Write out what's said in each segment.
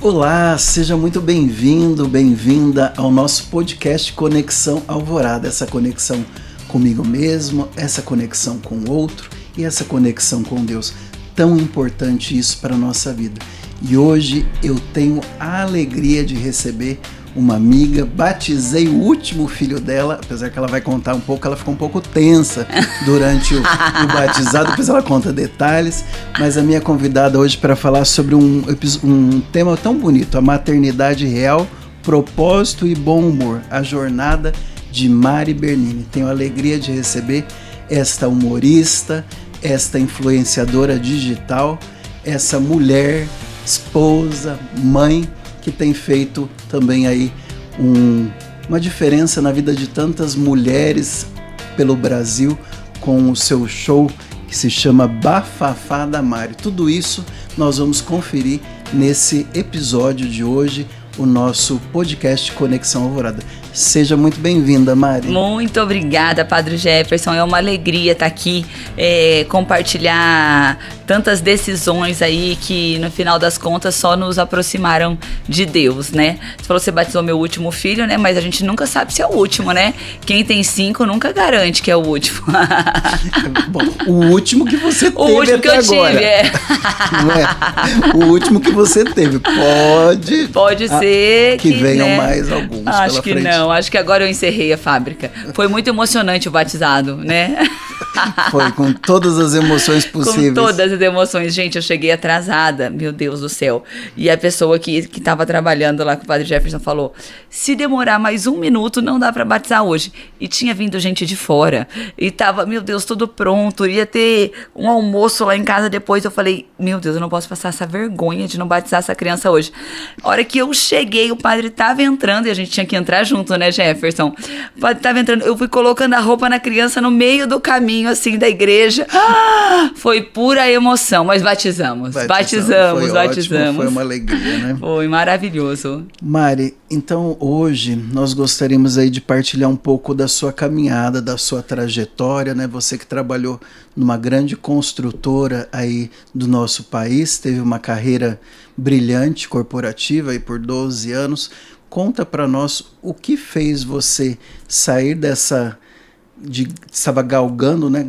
Olá, seja muito bem-vindo, bem-vinda ao nosso podcast Conexão Alvorada. Essa conexão comigo mesmo, essa conexão com o outro e essa conexão com Deus. Tão importante isso para a nossa vida. E hoje eu tenho a alegria de receber uma amiga, batizei o último filho dela, apesar que ela vai contar um pouco, ela ficou um pouco tensa durante o batizado, depois ela conta detalhes, mas a minha convidada hoje para falar sobre um tema tão bonito, a maternidade real, propósito e bom humor, a jornada de Mari Bernini. Tenho a alegria de receber esta humorista, esta influenciadora digital, essa mulher, esposa, mãe, que tem feito também aí uma diferença na vida de tantas mulheres pelo Brasil com o seu show que se chama Bafafá da Mari. Tudo isso nós vamos conferir nesse episódio de hoje, o nosso podcast Conexão Alvorada. Seja muito bem-vinda, Mari. Muito obrigada, Padre Jefferson. É uma alegria estar aqui, compartilhar tantas decisões aí que, no final das contas, só nos aproximaram de Deus, né? Você falou que você batizou meu último filho, né? Mas a gente nunca sabe se é o último, né? Quem tem 5 nunca garante que é o último. Bom, o último que você teve o último até que eu agora. tive, Não é? O último que você teve. Pode ser que venham, né? Mais alguns Acho pela que frente. Não, acho que agora eu encerrei a fábrica. Foi muito emocionante o batizado, né? Foi, com todas as emoções possíveis. Com todas as emoções. Gente, eu cheguei atrasada, meu Deus do céu. E a pessoa que estava trabalhando lá com o Padre Jefferson falou, se demorar mais 1 minuto, não dá para batizar hoje. E tinha vindo gente de fora. E tava, meu Deus, tudo pronto. Ia ter um almoço lá em casa depois. Eu falei, meu Deus, eu não posso passar essa vergonha de não batizar essa criança hoje. A hora que eu cheguei, o padre tava entrando, e a gente tinha que entrar junto, né, Jefferson? O padre tava entrando, eu fui colocando a roupa na criança no meio do caminho, assim, da igreja. Foi pura emoção, mas batizamos. Foi uma alegria, né? Foi maravilhoso. Mari, então hoje nós gostaríamos aí de partilhar um pouco da sua caminhada, da sua trajetória, né? Você que trabalhou numa grande construtora aí do nosso país, teve uma carreira brilhante, corporativa aí por 12 anos. Conta para nós o que fez você sair estava galgando, né,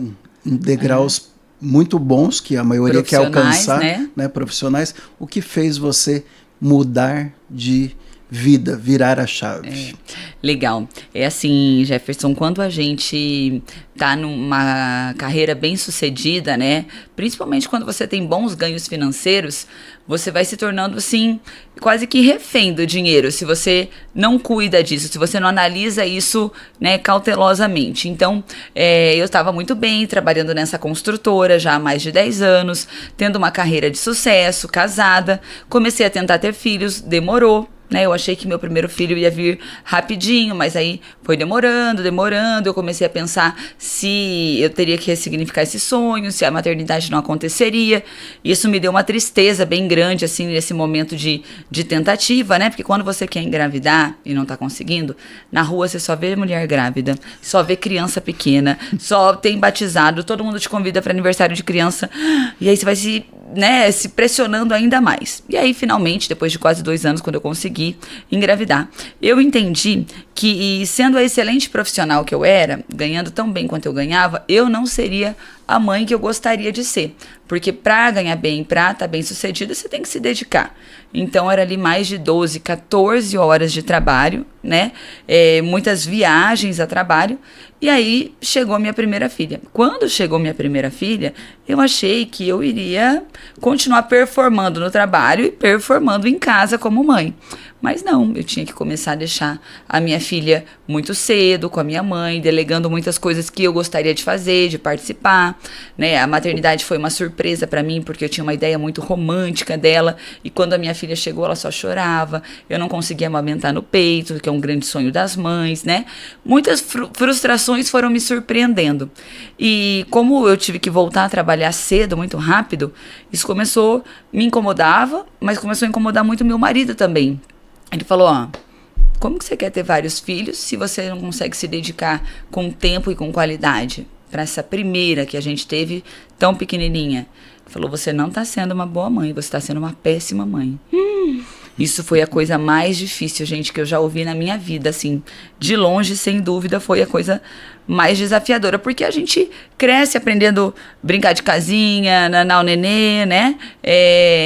em degraus muito bons, que a maioria quer alcançar, né, profissionais. O que fez você mudar de vida, virar a chave? Legal. É assim, Jefferson, quando a gente tá numa carreira bem sucedida, né, principalmente quando você tem bons ganhos financeiros, você vai se tornando, assim, quase que refém do dinheiro, se você não cuida disso, se você não analisa isso, né, cautelosamente. Então, eu estava muito bem trabalhando nessa construtora já há mais de 10 anos, tendo uma carreira de sucesso, casada, comecei a tentar ter filhos, demorou. Né, eu achei que meu primeiro filho ia vir rapidinho, mas aí foi demorando, eu comecei a pensar se eu teria que ressignificar esse sonho, se a maternidade não aconteceria. Isso me deu uma tristeza bem grande, assim, nesse momento de tentativa, né, porque quando você quer engravidar e não tá conseguindo, na rua você só vê mulher grávida, só vê criança pequena, só tem batizado, todo mundo te convida para aniversário de criança, e aí você vai se pressionando ainda mais. E aí, finalmente, depois de quase 2 anos, quando eu consegui engravidar, eu entendi que, sendo a excelente profissional que eu era, ganhando tão bem quanto eu ganhava, eu não seria a mãe que eu gostaria de ser. Porque para ganhar bem, para estar bem sucedida, você tem que se dedicar. Então, era ali mais de 12, 14 horas de trabalho, né? Muitas viagens a trabalho. E aí, chegou minha primeira filha. Quando chegou minha primeira filha, eu achei que eu iria continuar performando no trabalho e performando em casa como mãe. Mas não, eu tinha que começar a deixar a minha filha muito cedo com a minha mãe, delegando muitas coisas que eu gostaria de fazer, de participar, né? A maternidade foi uma surpresa para mim, porque eu tinha uma ideia muito romântica dela, e quando a minha filha chegou, ela só chorava, eu não conseguia amamentar no peito, que é um grande sonho das mães, né? Muitas frustrações foram me surpreendendo. E como eu tive que voltar a trabalhar cedo, muito rápido, isso me incomodava, mas começou a incomodar muito meu marido também. Ele falou, como que você quer ter vários filhos se você não consegue se dedicar com tempo e com qualidade para essa primeira que a gente teve tão pequenininha? Ele falou, você não está sendo uma boa mãe, você está sendo uma péssima mãe. Isso foi a coisa mais difícil, gente, que eu já ouvi na minha vida, assim, de longe, sem dúvida, foi a coisa mais desafiadora, porque a gente cresce aprendendo a brincar de casinha, nanar o nenê, né?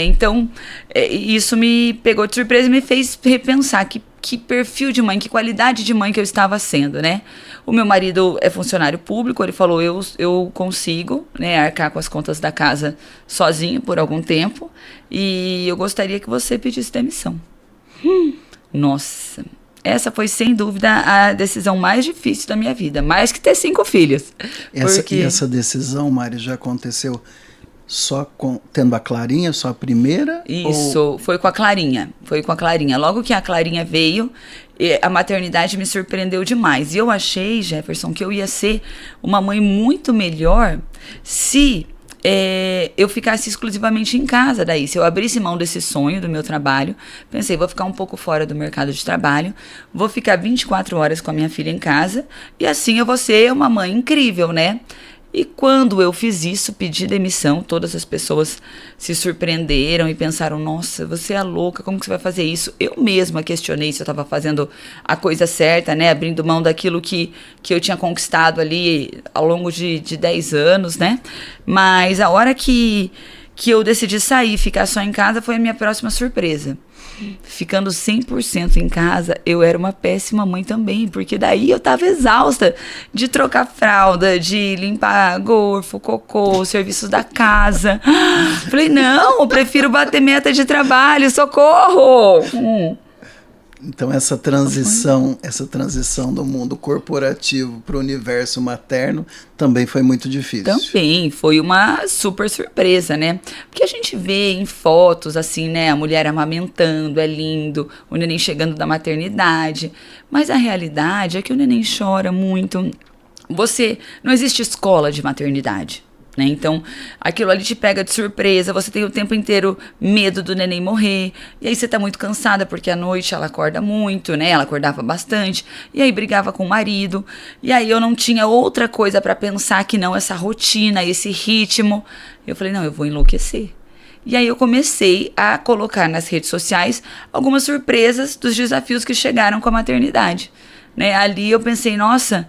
Então, isso me pegou de surpresa e me fez repensar que perfil de mãe, que qualidade de mãe que eu estava sendo, né? O meu marido é funcionário público, ele falou, eu consigo, né, arcar com as contas da casa sozinho por algum tempo, e eu gostaria que você pedisse demissão. Nossa, essa foi sem dúvida a decisão mais difícil da minha vida, mais que ter 5 filhos. Essa decisão, Mari, já aconteceu só tendo a Clarinha, só a primeira? Isso, foi com a Clarinha. Logo que a Clarinha veio, a maternidade me surpreendeu demais. E eu achei, Jefferson, que eu ia ser uma mãe muito melhor se eu ficasse exclusivamente em casa daí. Se eu abrisse mão desse sonho do meu trabalho, pensei, vou ficar um pouco fora do mercado de trabalho, vou ficar 24 horas com a minha filha em casa, e assim eu vou ser uma mãe incrível, né? E quando eu fiz isso, pedi demissão, todas as pessoas se surpreenderam e pensaram, nossa, você é louca, como que você vai fazer isso? Eu mesma questionei se eu estava fazendo a coisa certa, né? Abrindo mão daquilo que eu tinha conquistado ali ao longo de 10 anos, né? Mas a hora que eu decidi sair e ficar só em casa foi a minha próxima surpresa. Ficando 100% em casa, eu era uma péssima mãe também, porque daí eu tava exausta de trocar fralda, de limpar gorfo, cocô, serviços da casa. Falei, não, eu prefiro bater meta de trabalho, socorro! Então essa transição do mundo corporativo para o universo materno também foi muito difícil. Também, foi uma super surpresa, né? Porque a gente vê em fotos, assim, né? A mulher amamentando, é lindo, o neném chegando da maternidade. Mas a realidade é que o neném chora muito. Não existe escola de maternidade. Né? Então, aquilo ali te pega de surpresa, você tem o tempo inteiro medo do neném morrer, e aí você tá muito cansada, porque à noite ela acorda muito, né? Ela acordava bastante, e aí brigava com o marido, e aí eu não tinha outra coisa para pensar que não essa rotina, esse ritmo. Eu falei, não, eu vou enlouquecer. E aí eu comecei a colocar nas redes sociais algumas surpresas dos desafios que chegaram com a maternidade. Né, ali eu pensei, nossa,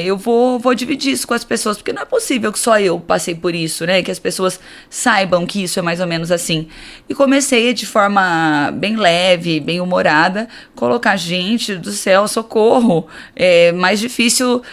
eu vou dividir isso com as pessoas, porque não é possível que só eu passei por isso, né? Que as pessoas saibam que isso é mais ou menos assim. E comecei de forma bem leve, bem humorada, colocar, gente do céu, socorro, é mais difícil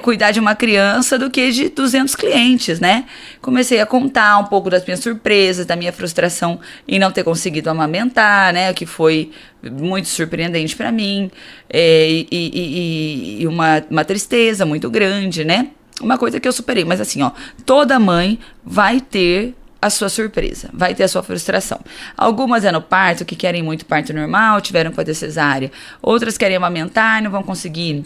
cuidar de uma criança do que de 200 clientes, né? Comecei a contar um pouco das minhas surpresas, da minha frustração em não ter conseguido amamentar, né? Que foi muito surpreendente para mim, e uma tristeza muito grande, né? Uma coisa que eu superei, mas assim, ó, toda mãe vai ter a sua surpresa, vai ter a sua frustração. Algumas é no parto, que querem muito parto normal, tiveram que fazer cesárea. Outras querem amamentar e não vão conseguir.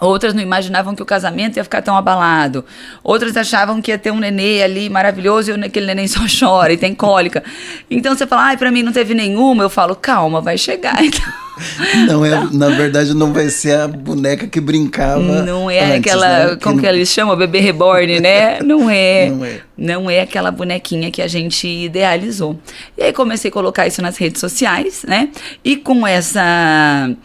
Outras não imaginavam que o casamento ia ficar tão abalado. Outras achavam que ia ter um nenê ali maravilhoso e aquele neném só chora e tem cólica. Então você fala, ai, pra mim não teve nenhuma. Eu falo, calma, vai chegar. Então... Na verdade, não vai ser a boneca que brincava. Não é antes, aquela, né? como que eles chamam? Bebê reborn, né? Não é. Não é aquela bonequinha que a gente idealizou. E aí comecei a colocar isso nas redes sociais, né? E com essa...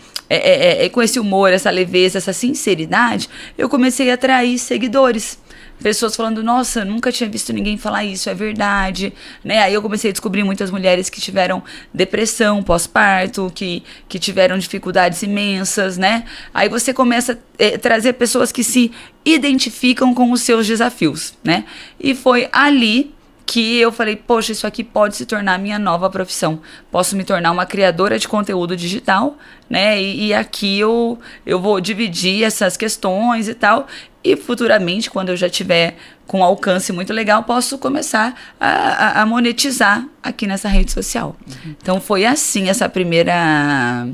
com esse humor, essa leveza, essa sinceridade, eu comecei a atrair seguidores. Pessoas falando, nossa, nunca tinha visto ninguém falar isso, é verdade, né? Aí eu comecei a descobrir muitas mulheres que tiveram depressão pós-parto, que tiveram dificuldades imensas, né? Aí você começa a trazer pessoas que se identificam com os seus desafios, né? E foi ali que eu falei, poxa, isso aqui pode se tornar minha nova profissão. Posso me tornar uma criadora de conteúdo digital, né? E aqui eu vou dividir essas questões e tal. E futuramente, quando eu já tiver com um alcance muito legal, posso começar a monetizar aqui nessa rede social. Então foi assim essa primeira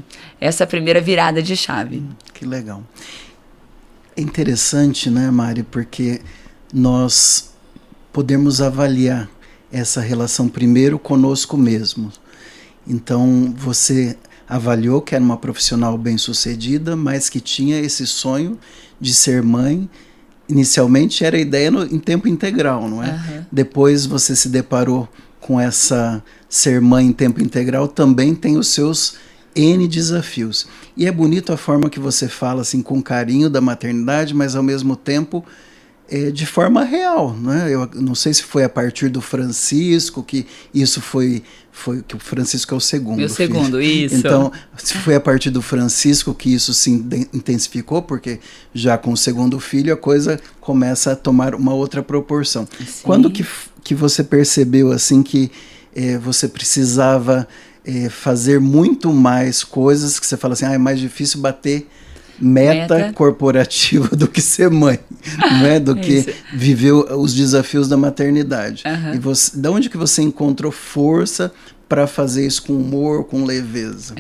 virada de chave. Que legal. É interessante, né, Mari? Porque nós podemos avaliar essa relação primeiro conosco mesmo. Então, você avaliou que era uma profissional bem-sucedida, mas que tinha esse sonho de ser mãe. Inicialmente era a ideia em tempo integral, não é? Depois você se deparou com essa ser mãe em tempo integral também tem os seus N desafios. E é bonito a forma que você fala assim, com carinho da maternidade, mas ao mesmo tempo de forma real, né? Eu não sei se foi a partir do Francisco que isso foi que o Francisco é o segundo. Meu segundo, filho. isso. Então, se foi a partir do Francisco que isso se intensificou, porque já com o segundo filho a coisa começa a tomar uma outra proporção. Sim. Quando que você percebeu assim que você precisava fazer muito mais coisas, que você fala assim, é mais difícil bater meta corporativa do que ser mãe, né? Do que viver os desafios da maternidade. E você, de onde que você encontrou força para fazer isso com humor, com leveza?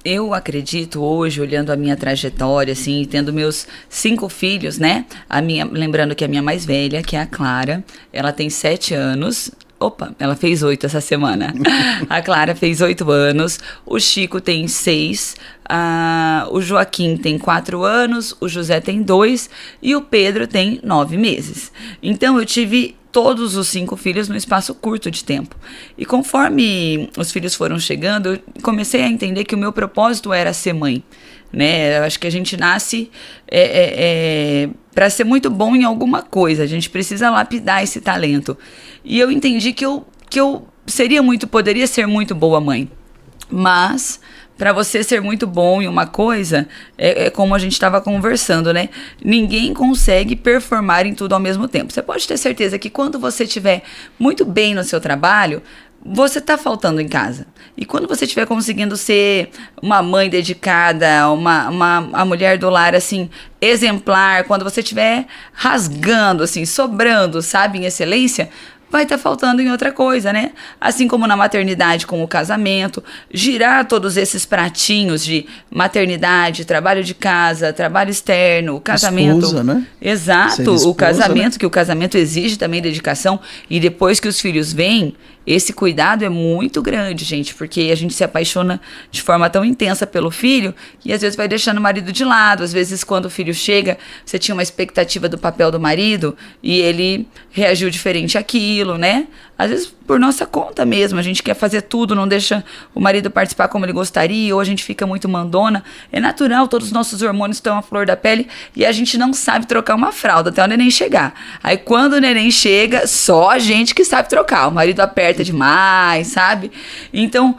Eu acredito hoje, olhando a minha trajetória, assim, tendo meus 5 filhos, né? Lembrando que a minha mais velha, que é a Clara, ela tem 7 anos. Ela fez 8 essa semana. A Clara fez 8 anos, o Chico tem 6, o Joaquim tem 4 anos, o José tem 2 e o Pedro tem 9 meses. Então eu tive todos os 5 filhos num espaço curto de tempo. E conforme os filhos foram chegando, eu comecei a entender que o meu propósito era ser mãe. Né? Eu acho que a gente nasce para ser muito bom em alguma coisa, a gente precisa lapidar esse talento. E eu entendi que eu poderia ser muito boa mãe, mas para você ser muito bom em uma coisa, como a gente estava conversando, né? Ninguém consegue performar em tudo ao mesmo tempo. Você pode ter certeza que quando você estiver muito bem no seu trabalho, você está faltando em casa. E quando você estiver conseguindo ser uma mãe dedicada, uma mulher do lar, assim, exemplar, quando você estiver rasgando, assim, sobrando, sabe, em excelência, vai estar faltando em outra coisa, né? Assim como na maternidade com o casamento, girar todos esses pratinhos de maternidade, trabalho de casa, trabalho externo, o casamento. Esposa, né? Exato, esposa, o casamento, né? Que o casamento exige também dedicação. E depois que os filhos vêm, esse cuidado é muito grande, gente, porque a gente se apaixona de forma tão intensa pelo filho e às vezes vai deixando o marido de lado. Às vezes, quando o filho chega, você tinha uma expectativa do papel do marido e ele reagiu diferente àquilo, né? Às vezes, por nossa conta mesmo, a gente quer fazer tudo, não deixa o marido participar como ele gostaria, ou a gente fica muito mandona. É natural, todos os nossos hormônios estão à flor da pele e a gente não sabe trocar uma fralda até o neném chegar. Aí, quando o neném chega, só a gente que sabe trocar. O marido aperta demais, sabe? Então,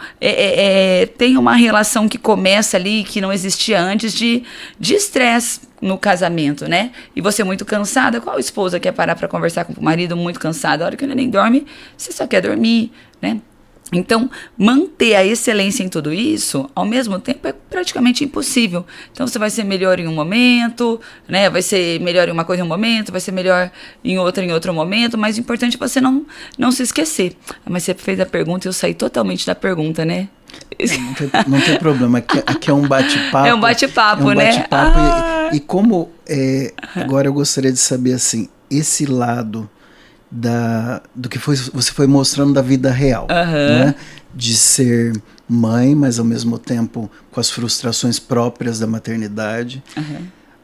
tem uma relação que começa ali, que não existia antes, de estresse no casamento, né? E você muito cansada, qual esposa quer parar para conversar com o marido muito cansado? A hora que o neném dorme, você só quer dormir, né? Então, manter a excelência em tudo isso, ao mesmo tempo, é praticamente impossível. Então, você vai ser melhor em um momento, né? Vai ser melhor em uma coisa em um momento, vai ser melhor em outro momento, mas o importante é você não se esquecer. Mas você fez a pergunta e eu saí totalmente da pergunta, né? Não tem problema, aqui é um bate-papo. É um bate-papo, né? Bate-papo e como, agora eu gostaria de saber, assim, esse lado do que você foi mostrando da vida real, né? De ser mãe, mas ao mesmo tempo com as frustrações próprias da maternidade,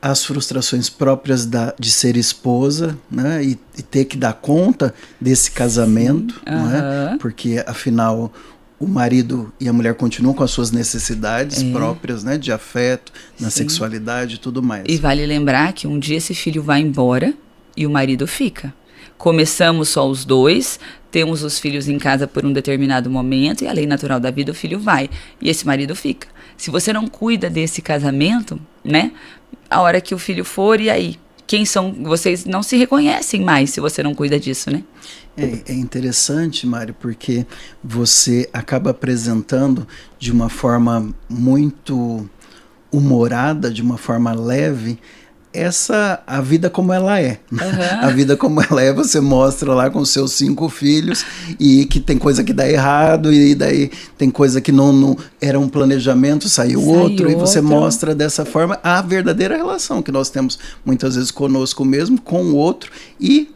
as frustrações próprias de ser esposa, né? E ter que dar conta desse casamento, né? Porque afinal o marido e a mulher continuam com as suas necessidades próprias, né? De afeto, na sexualidade e tudo mais. E vale lembrar que um dia esse filho vai embora e o marido fica. Começamos só os dois, temos os filhos em casa por um determinado momento e a lei natural da vida, o filho vai e esse marido fica. Se você não cuida desse casamento, né? A hora que o filho for, e aí? Quem são? Vocês não se reconhecem mais se você não cuida disso, né? É interessante, Mário, porque você acaba apresentando de uma forma muito humorada, de uma forma leve, a vida como ela é. A vida como ela é, você mostra lá com seus 5 filhos e que tem coisa que dá errado e daí tem coisa que não era um planejamento, saiu outro. E você mostra dessa forma a verdadeira relação que nós temos muitas vezes conosco mesmo, com o outro e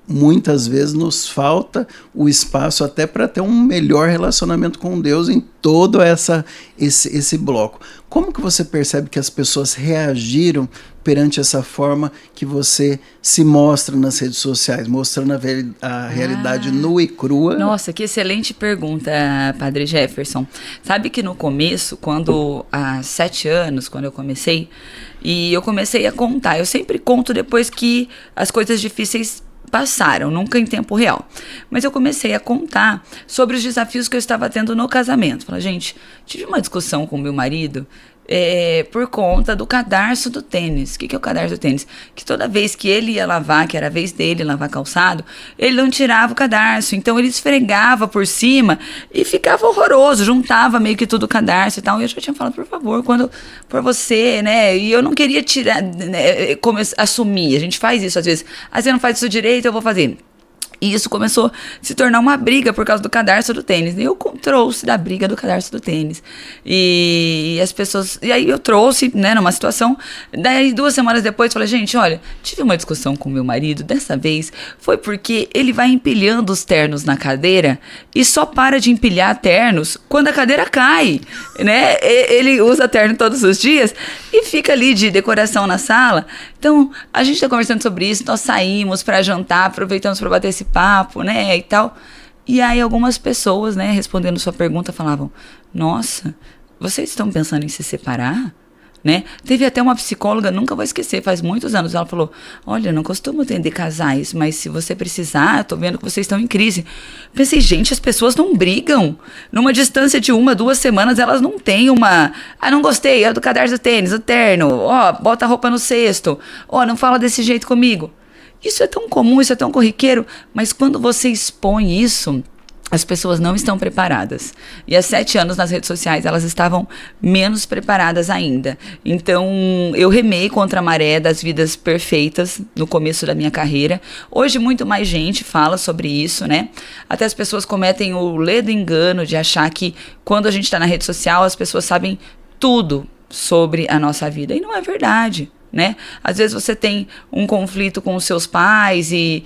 muitas vezes nos falta o espaço até para ter um melhor relacionamento com Deus em todo esse bloco. Como que você percebe que as pessoas reagiram perante essa forma que você se mostra nas redes sociais, mostrando a realidade nua e crua? Nossa, que excelente pergunta, Padre Jefferson. Sabe que no começo, há 7 anos, quando eu comecei, e eu comecei a contar, eu sempre conto depois que as coisas difíceis passaram, nunca em tempo real. Mas eu comecei a contar sobre os desafios que eu estava tendo no casamento. Falei, gente, tive uma discussão com meu marido por conta do cadarço do tênis. O que é o cadarço do tênis? Que toda vez que ele ia lavar, que era a vez dele lavar calçado, ele não tirava o cadarço. Então ele esfregava por cima e ficava horroroso, juntava meio que tudo o cadarço e tal. E eu já tinha falado, por favor, quando for você, né? E eu não queria tirar, né, assumir. A gente faz isso às vezes. Ah, você não faz isso direito, eu vou fazer. E isso começou a se tornar uma briga por causa do cadarço do tênis. E eu trouxe da briga do cadarço do tênis. E as pessoas... E aí eu trouxe, né, numa situação... Daí 2 semanas depois, falei, gente, olha, tive uma discussão com meu marido. Dessa vez foi porque ele vai empilhando os ternos na cadeira e só para de empilhar ternos quando a cadeira cai, né? Ele usa terno todos os dias e fica ali de decoração na sala. Então, a gente tá conversando sobre isso, nós saímos para jantar, aproveitamos para bater esse papo, né, e tal. E aí algumas pessoas, né, respondendo sua pergunta, falavam, nossa, vocês estão pensando em se separar? Né? Teve até uma psicóloga, nunca vou esquecer, faz muitos anos, ela falou, olha, eu não costumo atender casais, mas se você precisar, eu tô vendo que vocês estão em crise. Pensei, gente, as pessoas não brigam. Numa distância de 1, 2 semanas, elas não têm não gostei, é do cadarço do tênis, o terno, bota a roupa no cesto, não fala desse jeito comigo. Isso é tão comum, isso é tão corriqueiro, mas quando você expõe isso, as pessoas não estão preparadas. E há 7 anos nas redes sociais, elas estavam menos preparadas ainda. Então, eu remei contra a maré das vidas perfeitas no começo da minha carreira. Hoje, muito mais gente fala sobre isso, né? Até as pessoas cometem o ledo engano de achar que quando a gente está na rede social, as pessoas sabem tudo sobre a nossa vida. E não é verdade. Né? Às vezes você tem um conflito com os seus pais e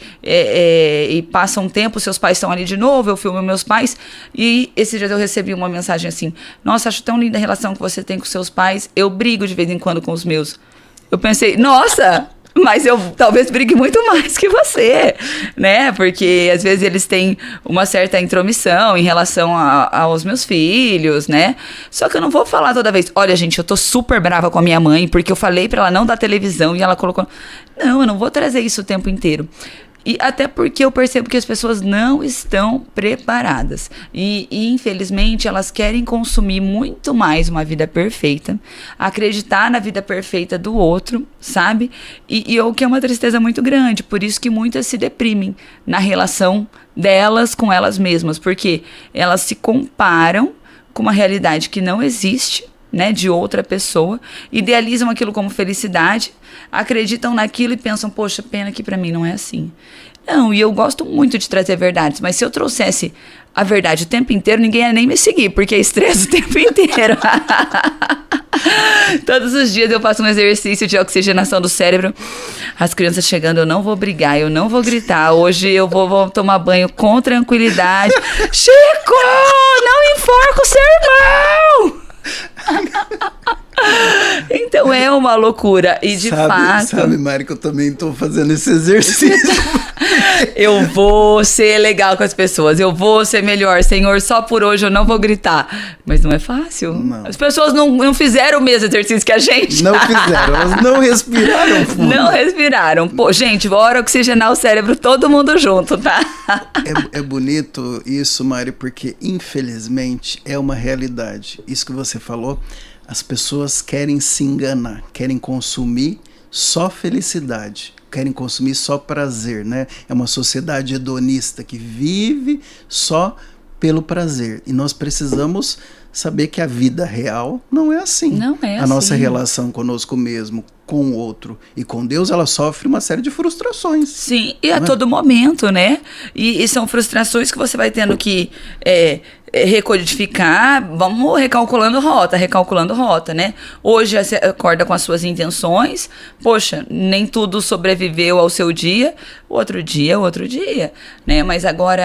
passa um tempo, seus pais estão ali de novo, eu filmo meus pais e esses dias eu recebi uma mensagem assim, nossa, acho tão linda a relação que você tem com seus pais, eu brigo de vez em quando com os meus. Eu pensei, nossa, mas eu talvez brigue muito mais que você, né? Porque às vezes eles têm uma certa intromissão em relação aos meus filhos, né? Só que eu não vou falar toda vez, olha, gente, eu tô super brava com a minha mãe porque eu falei pra ela não dar televisão e ela colocou... Não, eu não vou trazer isso o tempo inteiro. E até porque eu percebo que as pessoas não estão preparadas. E infelizmente, elas querem consumir muito mais uma vida perfeita, acreditar na vida perfeita do outro, sabe? E o que é uma tristeza muito grande. Por isso que muitas se deprimem na relação delas com elas mesmas. Porque elas se comparam com uma realidade que não existe, né, de outra pessoa, idealizam aquilo como felicidade, acreditam naquilo e pensam, poxa, pena que pra mim não é assim. Não, e eu gosto muito de trazer verdades, mas se eu trouxesse a verdade o tempo inteiro, ninguém ia nem me seguir, porque é estresse o tempo inteiro. Todos os dias eu faço um exercício de oxigenação do cérebro. As crianças chegando, eu não vou brigar, eu não vou gritar. Hoje eu vou tomar banho com tranquilidade. Chico, não enforca o seu irmão! Então é uma loucura. E de fato... Sabe, Mari, que eu também tô fazendo esse exercício. Eu vou ser legal com as pessoas, eu vou ser melhor, Senhor, só por hoje eu não vou gritar. Mas não é fácil. Não. As pessoas não fizeram o mesmo exercício que a gente. Não fizeram, elas não respiraram fundo. Não respiraram. Pô, gente, bora oxigenar o cérebro todo mundo junto, tá? É bonito isso, Mari, porque infelizmente é uma realidade. Isso que você falou, as pessoas querem se enganar, querem consumir só felicidade, querem consumir só prazer, né? É uma sociedade hedonista que vive só pelo prazer. E nós precisamos saber que a vida real não é assim. Não é assim. A nossa relação conosco mesmo, com o outro e com Deus, ela sofre uma série de frustrações. Sim, e a todo momento, né? E são frustrações que você vai tendo que recodificar, vamos recalculando rota, né? Hoje você acorda com as suas intenções, poxa, nem tudo sobreviveu ao seu dia, outro dia, né? Mas agora,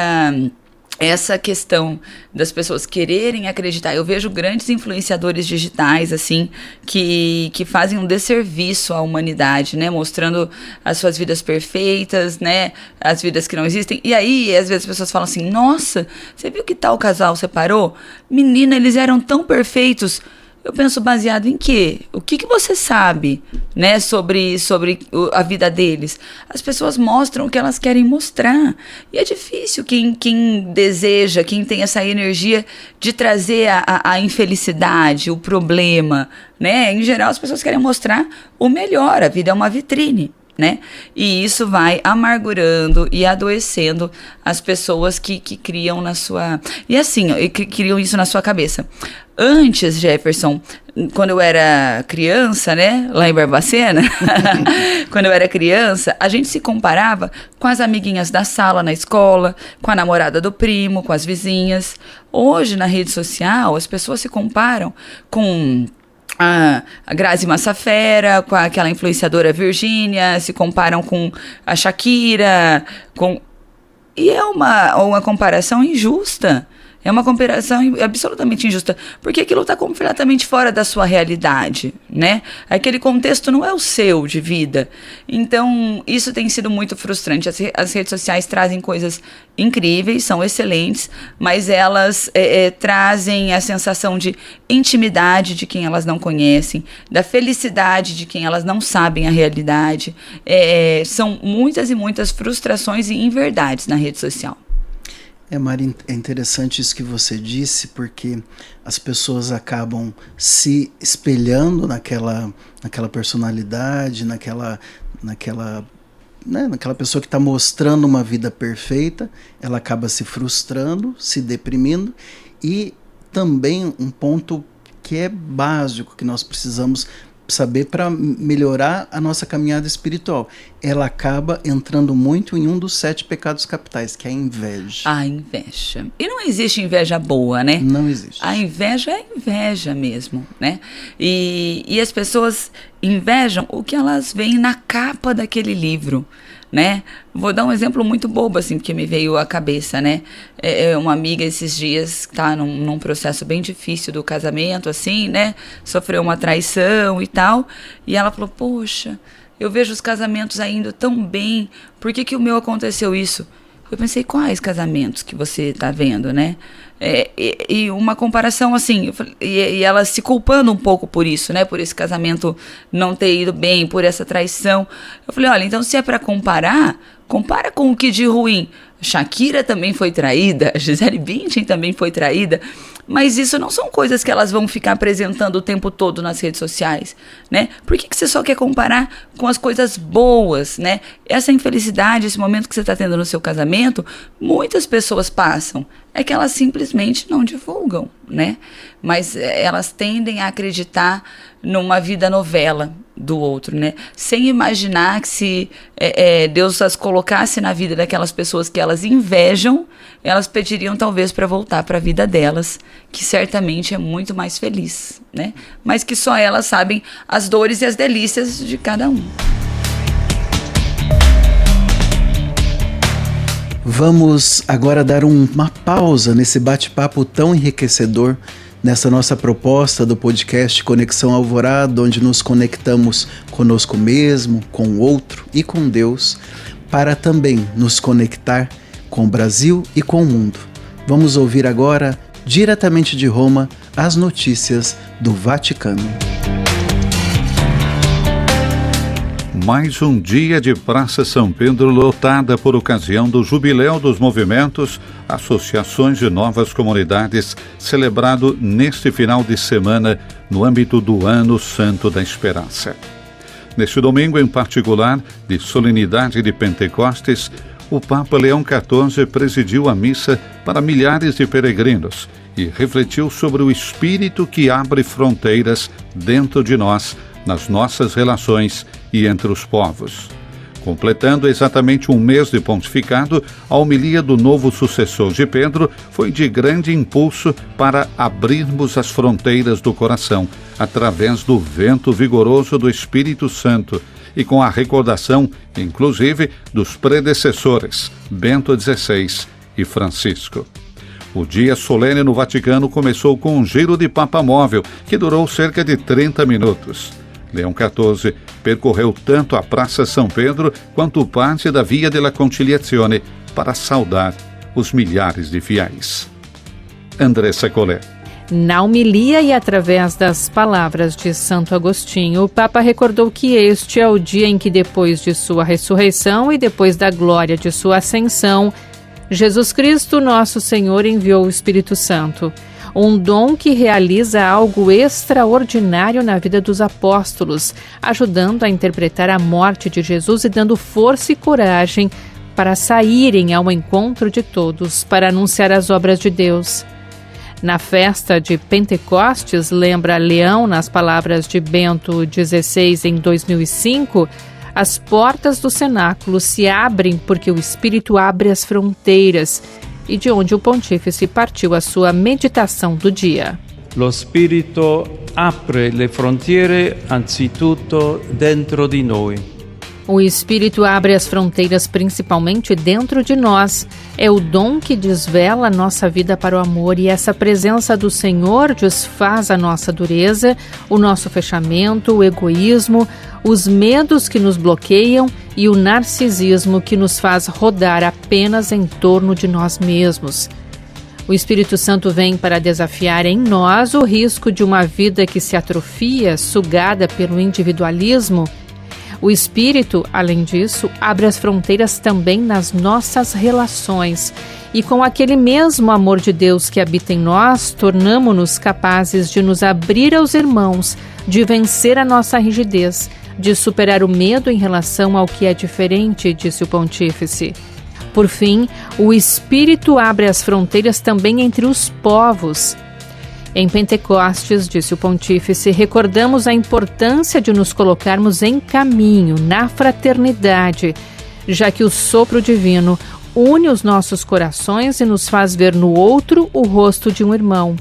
essa questão das pessoas quererem acreditar, eu vejo grandes influenciadores digitais, assim, que fazem um desserviço à humanidade, né, mostrando as suas vidas perfeitas, né, as vidas que não existem, e aí, às vezes as pessoas falam assim, nossa, você viu que tal casal separou? Menina, eles eram tão perfeitos. Eu penso, baseado em quê? O que você sabe, né, sobre a vida deles? As pessoas mostram o que elas querem mostrar. E é difícil quem deseja, quem tem essa energia de trazer a infelicidade, o problema, né? Em geral, as pessoas querem mostrar o melhor. A vida é uma vitrine, né? E isso vai amargurando e adoecendo as pessoas que criam na sua... E assim, que criam isso na sua cabeça. Antes, Jefferson, quando eu era criança, né, lá em Barbacena, quando eu era criança, a gente se comparava com as amiguinhas da sala na escola, com a namorada do primo, com as vizinhas. Hoje, na rede social, as pessoas se comparam com a Grazi Massafera, com aquela influenciadora Virgínia, se comparam com a Shakira, e é uma comparação injusta. É uma comparação absolutamente injusta, porque aquilo está completamente fora da sua realidade, né? Aquele contexto não é o seu de vida. Então, isso tem sido muito frustrante. As redes sociais trazem coisas incríveis, são excelentes, mas elas trazem a sensação de intimidade de quem elas não conhecem, da felicidade de quem elas não sabem a realidade. São muitas e muitas frustrações e inverdades na rede social. Mari, é interessante isso que você disse, porque as pessoas acabam se espelhando naquela personalidade, naquela pessoa que está mostrando uma vida perfeita, ela acaba se frustrando, se deprimindo, e também um ponto que é básico, que nós precisamos saber para melhorar a nossa caminhada espiritual. Ela acaba entrando muito em um dos 7 pecados capitais, que é a inveja. A inveja. E não existe inveja boa, né? Não existe. A inveja é inveja mesmo, né? E as pessoas invejam o que elas veem na capa daquele livro, né? Vou dar um exemplo muito bobo, assim, porque me veio à cabeça, né? Uma amiga esses dias tá num processo bem difícil do casamento, assim, né? Sofreu uma traição e tal. E ela falou, poxa, eu vejo os casamentos indo tão bem, por que o meu aconteceu isso? Eu pensei, quais casamentos que você tá vendo, né? E uma comparação assim, e ela se culpando um pouco por isso, né? Por esse casamento não ter ido bem, por essa traição. Eu falei, olha, então se é para comparar, compara com o que de ruim. Shakira também foi traída, a Gisele Bündchen também foi traída, mas isso não são coisas que elas vão ficar apresentando o tempo todo nas redes sociais, né? Por que você só quer comparar com as coisas boas, né? Essa infelicidade, esse momento que você está tendo no seu casamento, muitas pessoas passam. É que elas simplesmente não divulgam, né? Mas elas tendem a acreditar numa vida novela do outro, né? Sem imaginar que se Deus as colocasse na vida daquelas pessoas que elas invejam, elas pediriam talvez para voltar para a vida delas, que certamente é muito mais feliz, né? Mas que só elas sabem as dores e as delícias de cada um. Vamos agora dar uma pausa nesse bate-papo tão enriquecedor, nessa nossa proposta do podcast Conexão Alvorada, onde nos conectamos conosco mesmo, com o outro e com Deus, para também nos conectar com o Brasil e com o mundo. Vamos ouvir agora, diretamente de Roma, as notícias do Vaticano. Mais um dia de Praça São Pedro lotada por ocasião do Jubileu dos Movimentos, Associações de Novas Comunidades, celebrado neste final de semana no âmbito do Ano Santo da Esperança. Neste domingo, em particular, de solenidade de Pentecostes, o Papa Leão XIV presidiu a missa para milhares de peregrinos e refletiu sobre o espírito que abre fronteiras dentro de nós, nas nossas relações e entre os povos. Completando exatamente um mês de pontificado, a homilia do novo sucessor de Pedro foi de grande impulso para abrirmos as fronteiras do coração, através do vento vigoroso do Espírito Santo, e com a recordação, inclusive, dos predecessores, Bento XVI e Francisco. O dia solene no Vaticano começou com um giro de Papa móvel, que durou cerca de 30 minutos. Leão XIV percorreu tanto a Praça São Pedro quanto parte da Via della Conciliazione para saudar os milhares de fiéis. Andressa Collet. Na homilia e através das palavras de Santo Agostinho, o Papa recordou que este é o dia em que, depois de sua ressurreição e depois da glória de sua ascensão, Jesus Cristo, nosso Senhor, enviou o Espírito Santo, um dom que realiza algo extraordinário na vida dos apóstolos, ajudando a interpretar a morte de Jesus e dando força e coragem para saírem ao encontro de todos, para anunciar as obras de Deus. Na festa de Pentecostes, lembra Leão, nas palavras de Bento XVI em 2005, as portas do cenáculo se abrem porque o Espírito abre as fronteiras, e de onde o pontífice partiu a sua meditação do dia. Lo Spirito apre le frontiere anzitutto dentro di noi. O Espírito abre as fronteiras principalmente dentro de nós. É o dom que desvela a nossa vida para o amor, e essa presença do Senhor desfaz a nossa dureza, o nosso fechamento, o egoísmo, os medos que nos bloqueiam e o narcisismo que nos faz rodar apenas em torno de nós mesmos. O Espírito Santo vem para desafiar em nós o risco de uma vida que se atrofia, sugada pelo individualismo. O Espírito, além disso, abre as fronteiras também nas nossas relações. E com aquele mesmo amor de Deus que habita em nós, tornamo-nos capazes de nos abrir aos irmãos, de vencer a nossa rigidez, de superar o medo em relação ao que é diferente, disse o pontífice. Por fim, o Espírito abre as fronteiras também entre os povos. Em Pentecostes, disse o pontífice, recordamos a importância de nos colocarmos em caminho, na fraternidade, já que o sopro divino une os nossos corações e nos faz ver no outro o rosto de um irmão.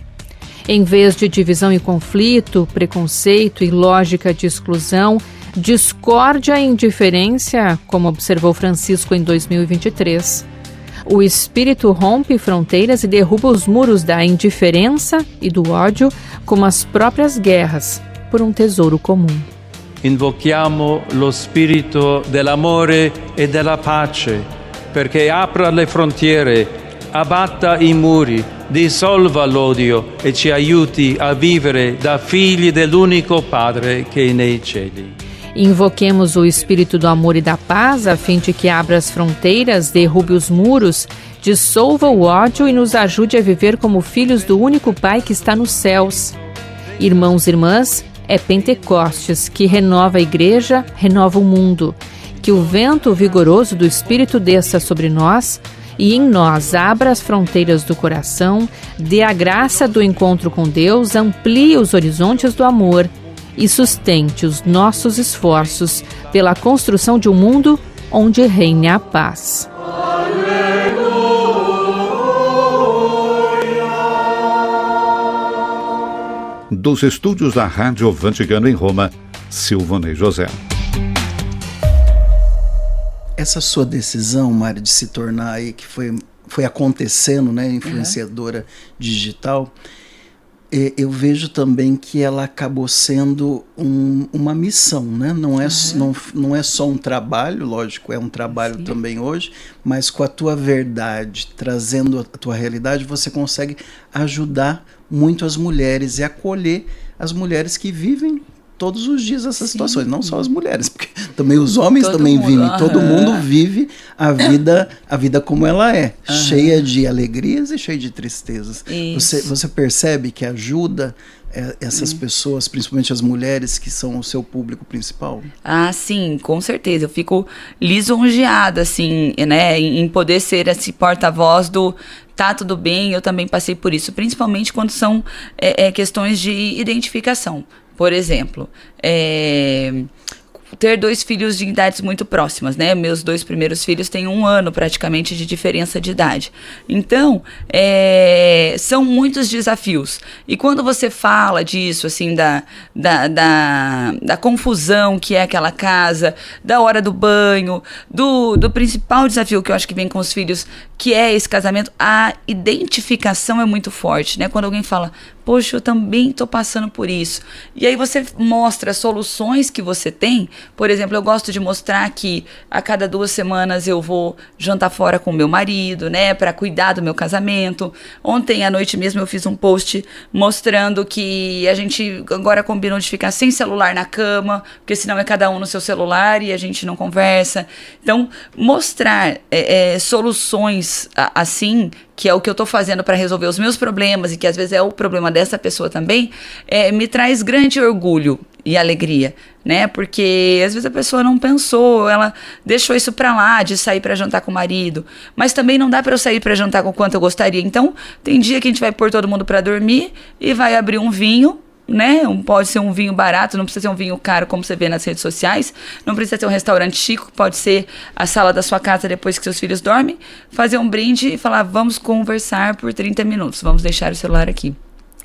Em vez de divisão e conflito, preconceito e lógica de exclusão, discórdia e indiferença, como observou Francisco em 2023. O Espírito rompe fronteiras e derruba os muros da indiferença e do ódio, como as próprias guerras, por um tesouro comum. Invochiamo lo spirito dell'amore e della pace, perché apra le frontiere, abbatta i muri, dissolva l'odio e ci aiuti a vivere da figli dell'unico Padre che è nei cieli. Invoquemos o Espírito do amor e da paz, a fim de que abra as fronteiras, derrube os muros, dissolva o ódio e nos ajude a viver como filhos do único Pai que está nos céus. Irmãos e irmãs, é Pentecostes que renova a Igreja, renova o mundo. Que o vento vigoroso do Espírito desça sobre nós e em nós abra as fronteiras do coração, dê a graça do encontro com Deus, amplie os horizontes do amor e sustente os nossos esforços pela construção de um mundo onde reine a paz. Dos estúdios da Rádio Vaticano em Roma, Silvanei José. Essa sua decisão, Mari, de se tornar aí, que foi acontecendo, né, influenciadora digital, eu vejo também que ela acabou sendo uma missão, né? Não é só um trabalho, lógico, é um trabalho também hoje, mas com a tua verdade, trazendo a tua realidade, você consegue ajudar muito as mulheres e acolher as mulheres que vivem todos os dias essas situações, não só as mulheres, porque também os homens Todo também mundo, vivem, aham. todo mundo vive a vida como ela é, cheia de alegrias e cheia de tristezas. Isso. Você percebe que ajuda essas pessoas, principalmente as mulheres, que são o seu público principal? Ah, sim, com certeza. Eu fico lisonjeada, assim, né, em poder ser esse porta-voz do tá tudo bem, eu também passei por isso, principalmente quando são questões de identificação. Por exemplo, ter 2 filhos de idades muito próximas, né? Meus 2 primeiros filhos têm 1 ano praticamente de diferença de idade. Então, são muitos desafios. E quando você fala disso, assim, da confusão que é aquela casa, da hora do banho, do principal desafio que eu acho que vem com os filhos, que é esse casamento, a identificação é muito forte, né? Quando alguém fala, poxa, eu também estou passando por isso. E aí você mostra soluções que você tem. Por exemplo, eu gosto de mostrar que a cada 2 semanas eu vou jantar fora com o meu marido, né, para cuidar do meu casamento. Ontem à noite mesmo eu fiz um post mostrando que a gente agora combinou de ficar sem celular na cama, porque senão é cada um no seu celular e a gente não conversa. Então, mostrar soluções assim, que é o que eu tô fazendo para resolver os meus problemas e que às vezes é o problema dessa pessoa também, me traz grande orgulho e alegria, né? Porque às vezes a pessoa não pensou, ela deixou isso pra lá de sair pra jantar com o marido, mas também não dá pra eu sair pra jantar com o quanto eu gostaria. Então, tem dia que a gente vai pôr todo mundo pra dormir e vai abrir um vinho, né? Pode ser um vinho barato, não precisa ser um vinho caro como você vê nas redes sociais, não precisa ser um restaurante chique, pode ser a sala da sua casa depois que seus filhos dormem, fazer um brinde e falar, vamos conversar por 30 minutos, vamos deixar o celular aqui.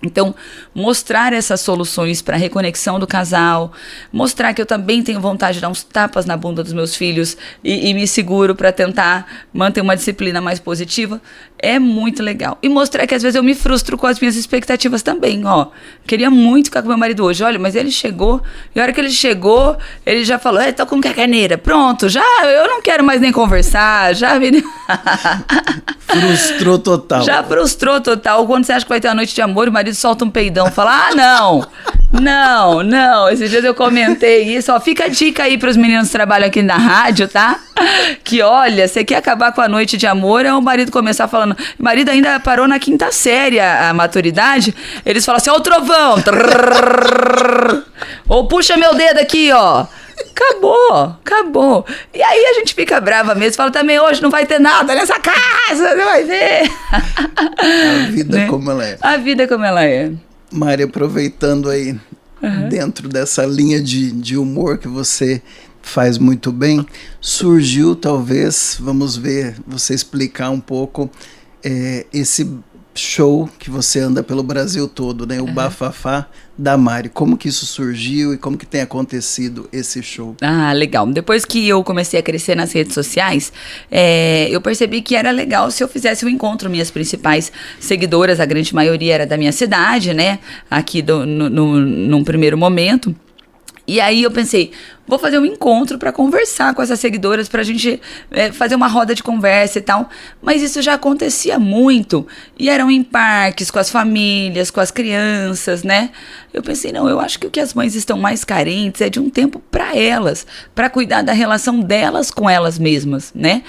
Então, mostrar essas soluções para a reconexão do casal, mostrar que eu também tenho vontade de dar uns tapas na bunda dos meus filhos e me seguro para tentar manter uma disciplina mais positiva, é muito legal. E mostrar que às vezes eu me frustro com as minhas expectativas também, ó. Queria muito ficar com meu marido hoje, olha, mas ele chegou, e a hora que ele chegou, ele já falou, tô com caganeira, pronto, eu não quero mais nem conversar, já me... Frustrou total. Já frustrou total. Quando você acha que vai ter uma noite de amor, o marido solta um peidão, fala, não. Esses dias eu comentei isso, ó, fica a dica aí pros meninos que trabalham aqui na rádio, tá? Que olha, você quer acabar com a noite de amor, é o marido começar falando, o marido ainda parou na 5ª série a maturidade, eles falam assim, ó o trovão, ou puxa meu dedo aqui, ó. Acabou. E aí a gente fica brava mesmo, fala também, hoje não vai ter nada nessa casa, você vai ver. A vida, né? Como ela é. A vida como ela é. Mari, aproveitando aí, dentro dessa linha de humor que você faz muito bem, surgiu talvez, vamos ver, você explicar um pouco esse show que você anda pelo Brasil todo, né? O Bafafá da Mari. Como que isso surgiu e como que tem acontecido esse show? Ah, legal. Depois que eu comecei a crescer nas redes sociais, eu percebi que era legal se eu fizesse um encontro. Minhas principais seguidoras, a grande maioria era da minha cidade, né? Aqui num primeiro momento. E aí eu pensei, vou fazer um encontro para conversar com essas seguidoras, pra gente fazer uma roda de conversa e tal. Mas isso já acontecia muito. E eram em parques, com as famílias, com as crianças, né? Eu pensei, não, eu acho que o que as mães estão mais carentes é de um tempo para elas, para cuidar da relação delas com elas mesmas, né?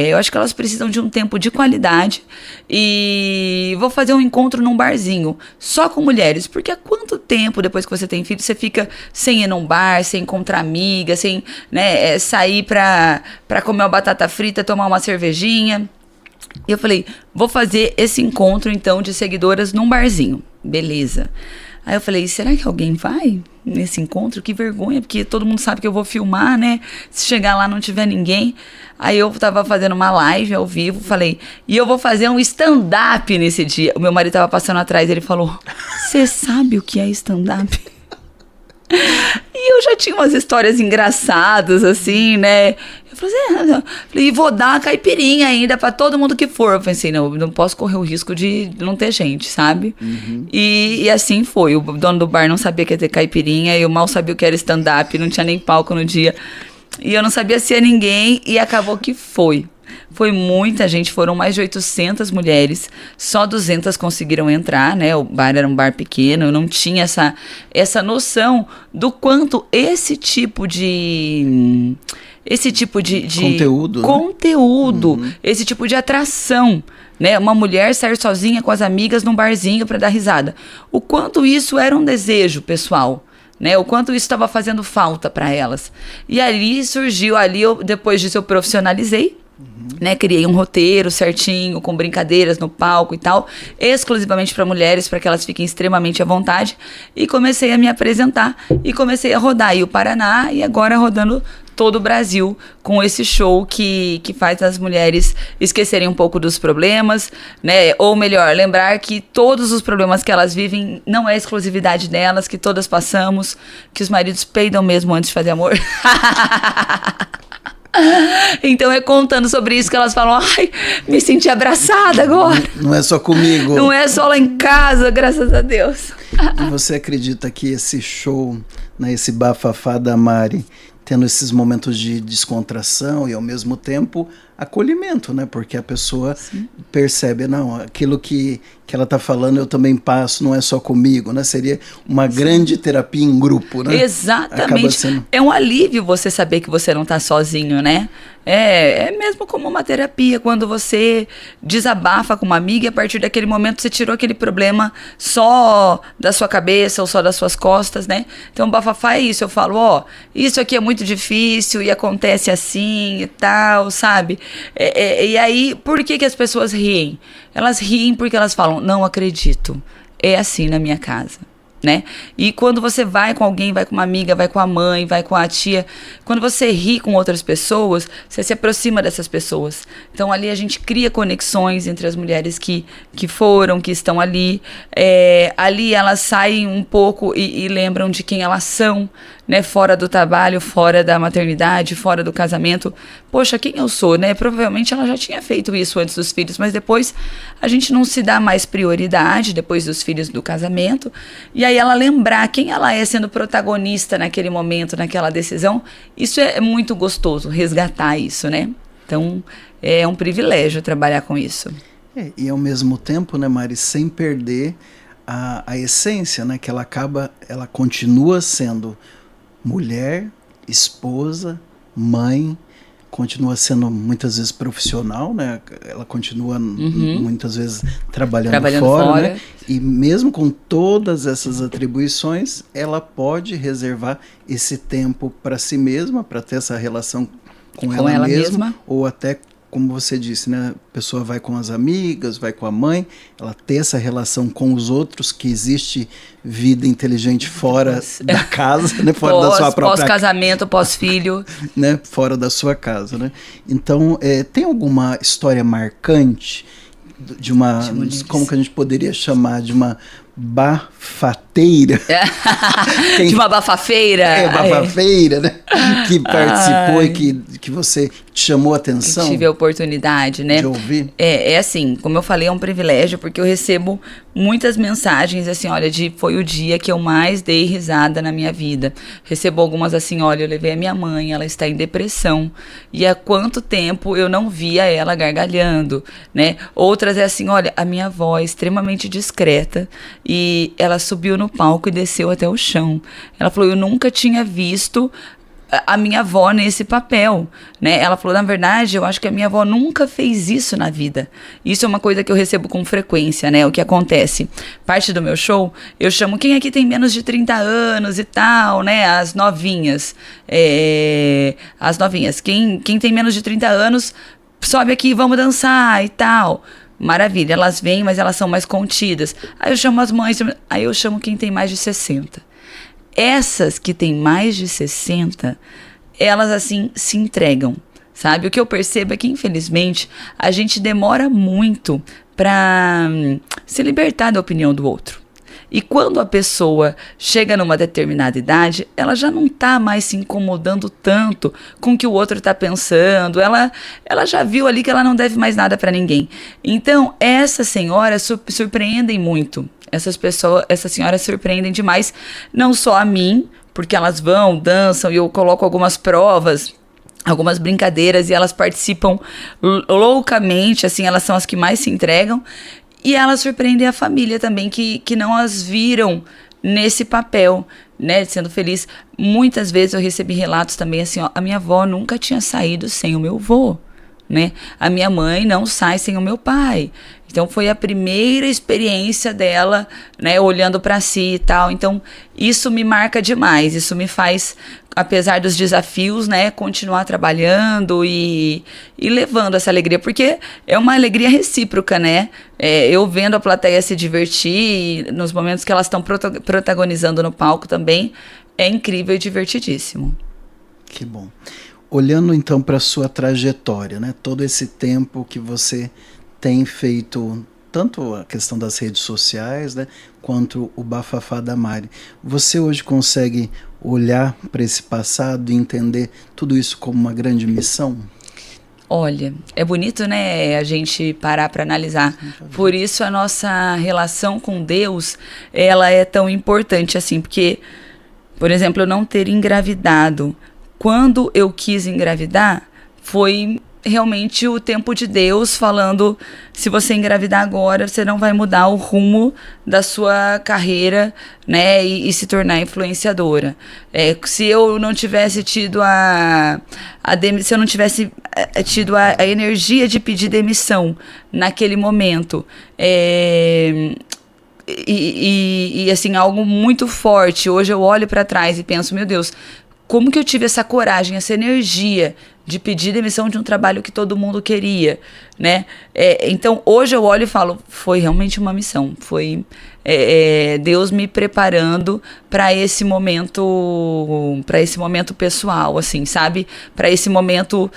Eu acho que elas precisam de um tempo de qualidade. E vou fazer um encontro num barzinho, só com mulheres. Porque há quanto tempo, depois que você tem filho, você fica sem ir num bar, sem encontrar amiga, sem, né, sair pra comer uma batata frita, tomar uma cervejinha. E eu falei, vou fazer esse encontro então de seguidoras num barzinho. Beleza. Aí eu falei, será que alguém vai nesse encontro? Que vergonha, porque todo mundo sabe que eu vou filmar, né? Se chegar lá não tiver ninguém. Aí eu tava fazendo uma live ao vivo, falei, e eu vou fazer um stand-up nesse dia. O meu marido tava passando atrás, ele falou, você sabe o que é stand-up? E eu já tinha umas histórias engraçadas, assim, né? Eu falei, e vou dar uma caipirinha ainda pra todo mundo que for. Eu pensei, não posso correr o risco de não ter gente, sabe? Uhum. E assim foi. O dono do bar não sabia que ia ter caipirinha, eu mal sabia o que era stand-up, não tinha nem palco no dia. E eu não sabia se ia ninguém, e acabou que foi. Foi muita gente, foram mais de 800 mulheres, só 200 conseguiram entrar, né? O bar era um bar pequeno, eu não tinha essa noção do quanto esse tipo de conteúdo, né? Esse tipo de atração, né? Uma mulher sair sozinha com as amigas num barzinho para dar risada. O quanto isso era um desejo pessoal, né? O quanto isso estava fazendo falta para elas. E ali surgiu, depois disso eu profissionalizei, né? Criei um roteiro certinho, com brincadeiras no palco e tal, exclusivamente para mulheres, para que elas fiquem extremamente à vontade. E comecei a me apresentar e comecei a rodar aí o Paraná e agora rodando todo o Brasil com esse show que faz as mulheres esquecerem um pouco dos problemas, né? Ou melhor, lembrar que todos os problemas que elas vivem não é exclusividade delas, que todas passamos, que os maridos peidam mesmo antes de fazer amor. Então é contando sobre isso que elas falam, ai, me senti abraçada agora. Não é só comigo. Não é só lá em casa, graças a Deus. E você acredita que esse show, né, esse bafafá da Mari, tendo esses momentos de descontração e ao mesmo tempo acolhimento, né? Porque a pessoa percebe, não, aquilo que ela está falando eu também passo, não é só comigo, né? Seria uma grande terapia em grupo, né? Exatamente. É um alívio você saber que você não está sozinho, né? É mesmo como uma terapia, quando você desabafa com uma amiga e a partir daquele momento você tirou aquele problema só da sua cabeça ou só das suas costas, né? Então bafafá é isso, eu falo, isso aqui é muito difícil e acontece assim e tal, sabe? E aí, por que as pessoas riem? Elas riem porque elas falam, não acredito, é assim na minha casa, né? E quando você vai com alguém, vai com uma amiga, vai com a mãe, vai com a tia, quando você ri com outras pessoas, você se aproxima dessas pessoas. Então ali a gente cria conexões entre as mulheres que estão ali. Ali elas saem um pouco e lembram de quem elas são, né? Fora do trabalho, fora da maternidade, fora do casamento. Poxa, quem eu sou, né? Provavelmente ela já tinha feito isso antes dos filhos, mas depois a gente não se dá mais prioridade depois dos filhos do casamento. E aí ela lembrar quem ela é sendo protagonista naquele momento, naquela decisão, isso é muito gostoso, resgatar isso, né? Então, é um privilégio trabalhar com isso. E ao mesmo tempo, né, Mari, sem perder a essência, né? Que ela continua sendo mulher, esposa, mãe, continua sendo muitas vezes profissional, né? Ela continua muitas vezes trabalhando fora, né? E mesmo com todas essas atribuições, ela pode reservar esse tempo para si mesma, para ter essa relação com ela mesma, ou até, como você disse, né? A pessoa vai com as amigas, vai com a mãe, ela ter essa relação com os outros, que existe vida inteligente fora da casa, né? Fora da sua própria pós-casamento, pós-filho. Né? Fora da sua casa, né? Então, tem alguma história marcante de uma, como que a gente poderia chamar, de uma bafateira? De uma bafafeira? Bafafeira, né? Que participou e que você chamou a atenção. Que tive a oportunidade, né? De ouvir. É assim, como eu falei, é um privilégio, porque eu recebo muitas mensagens assim, olha, foi o dia que eu mais dei risada na minha vida. Recebo algumas assim, olha, eu levei a minha mãe, ela está em depressão, e há quanto tempo eu não via ela gargalhando, né? Outras é assim, olha, a minha avó é extremamente discreta, e ela subiu no palco e desceu até o chão. Ela falou, eu nunca tinha visto a minha avó nesse papel, né? Ela falou, na verdade, eu acho que a minha avó nunca fez isso na vida. Isso é uma coisa que eu recebo com frequência, né? O que acontece? Parte do meu show, eu chamo quem aqui tem menos de 30 anos e tal, né? As novinhas. As novinhas. Quem tem menos de 30 anos, sobe aqui, vamos dançar e tal. Maravilha, elas vêm, mas elas são mais contidas. Aí eu chamo as mães, aí eu chamo quem tem mais de 60. Essas que têm mais de 60, elas assim se entregam, sabe? O que eu percebo é que, infelizmente, a gente demora muito para se libertar da opinião do outro. E quando a pessoa chega numa determinada idade, ela já não está mais se incomodando tanto com o que o outro está pensando. Ela já viu ali que ela não deve mais nada para ninguém. Então, essas senhoras surpreendem muito. Essas senhoras surpreendem demais, não só a mim, porque elas vão, dançam, e eu coloco algumas provas algumas brincadeiras e elas participam loucamente, assim, elas são as que mais se entregam e elas surpreendem a família também, que não as viram nesse papel, né, sendo feliz. Muitas vezes eu recebi relatos também assim, ó, a minha avó nunca tinha saído sem o meu avô, né, a minha mãe não sai sem o meu pai. Então foi a primeira experiência dela, né, olhando para si e tal. Então isso me marca demais, isso me faz, apesar dos desafios, né, continuar trabalhando e levando essa alegria, porque é uma alegria recíproca, né? Eu vendo a plateia se divertir nos momentos que elas estão protagonizando no palco também, é incrível e divertidíssimo. Que bom. Olhando então para a sua trajetória, né, todo esse tempo que você tem feito tanto a questão das redes sociais, né, quanto o Bafafá da Mari. Você hoje consegue olhar para esse passado e entender tudo isso como uma grande missão? Olha, é bonito, né, a gente parar para analisar. Por isso a nossa relação com Deus, ela é tão importante assim, porque, por exemplo, eu não ter engravidado. Quando eu quis engravidar, foi realmente o tempo de Deus falando, se você engravidar agora, você não vai mudar o rumo da sua carreira, né, e se tornar influenciadora. Se eu não tivesse tido se eu não tivesse tido a energia de pedir demissão naquele momento, e assim, algo muito forte, hoje eu olho para trás e penso, meu Deus, como que eu tive essa coragem, essa energia de pedir demissão de um trabalho que todo mundo queria, né? Então, hoje eu olho e falo, foi realmente uma missão. Foi Deus me preparando para esse momento pessoal, assim, sabe? Para esse momento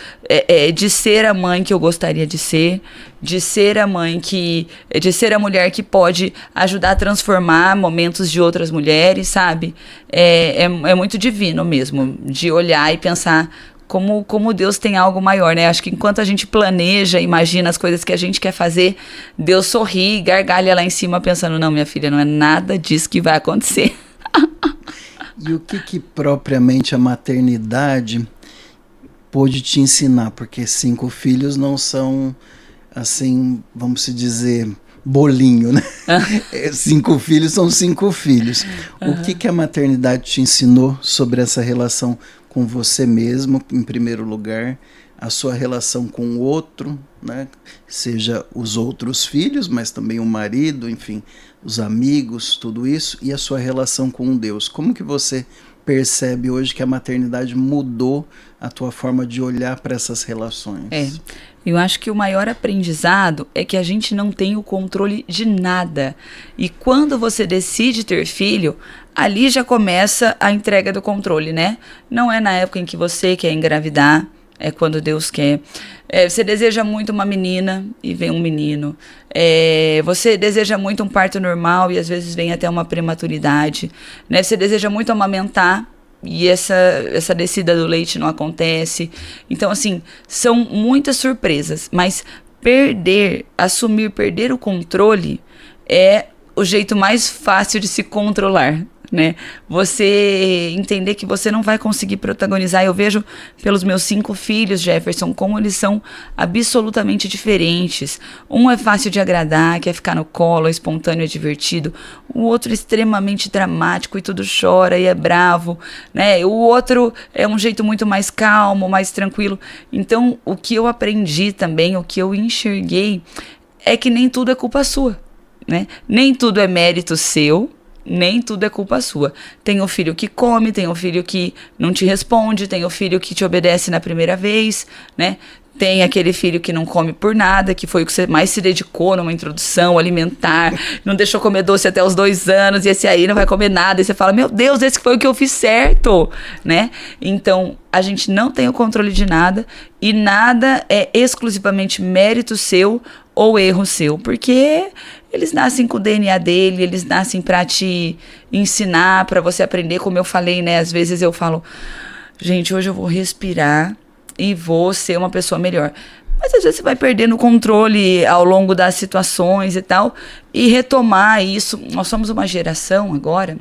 de ser a mãe que eu gostaria de ser a mulher que pode ajudar a transformar momentos de outras mulheres, sabe? É muito divino mesmo, de olhar e pensar como Deus tem algo maior, né? Acho que enquanto a gente planeja, imagina as coisas que a gente quer fazer, Deus sorri, gargalha lá em cima pensando, não, minha filha, não é nada disso que vai acontecer. E o que propriamente a maternidade pôde te ensinar? Porque 5 filhos não são, assim, vamos se dizer, bolinho, né? 5 filhos são 5 filhos. O que a maternidade te ensinou sobre essa relação com você mesmo, em primeiro lugar, a sua relação com o outro, né? Seja os outros filhos, mas também o marido, enfim, os amigos, tudo isso, e a sua relação com Deus. Como que você percebe hoje que a maternidade mudou a tua forma de olhar para essas relações? Eu acho que o maior aprendizado é que a gente não tem o controle de nada. E quando você decide ter filho, ali já começa a entrega do controle, né? Não é na época em que você quer engravidar, é quando Deus quer. Você deseja muito uma menina e vem um menino. Você deseja muito um parto normal e às vezes vem até uma prematuridade, né? Você deseja muito amamentar e essa descida do leite não acontece. Então, assim, são muitas surpresas, mas assumir perder o controle é o jeito mais fácil de se controlar, né? Você entender que você não vai conseguir protagonizar. Eu vejo pelos meus 5 filhos, Jefferson, como eles são absolutamente diferentes. Um é fácil de agradar, quer ficar no colo, é espontâneo, é divertido. O outro é extremamente dramático e tudo chora e é bravo, né? O outro é um jeito muito mais calmo, mais tranquilo. Então, o que eu aprendi também, o que eu enxerguei, é que nem tudo é culpa sua, né? Nem tudo é mérito seu, nem tudo é culpa sua. Tem o filho que come, tem o filho que não te responde, tem o filho que te obedece na primeira vez, né? Tem aquele filho que não come por nada, que foi o que você mais se dedicou numa introdução alimentar, não deixou comer doce até os 2 anos, e esse aí não vai comer nada, e você fala, meu Deus, esse foi o que eu fiz certo, né? Então, a gente não tem o controle de nada, e nada é exclusivamente mérito seu ou erro seu, porque eles nascem com o DNA dele, eles nascem para te ensinar, para você aprender, como eu falei, né? Às vezes eu falo, gente, hoje eu vou respirar e vou ser uma pessoa melhor. Mas às vezes você vai perdendo o controle ao longo das situações e tal, e retomar isso. Nós somos uma geração agora,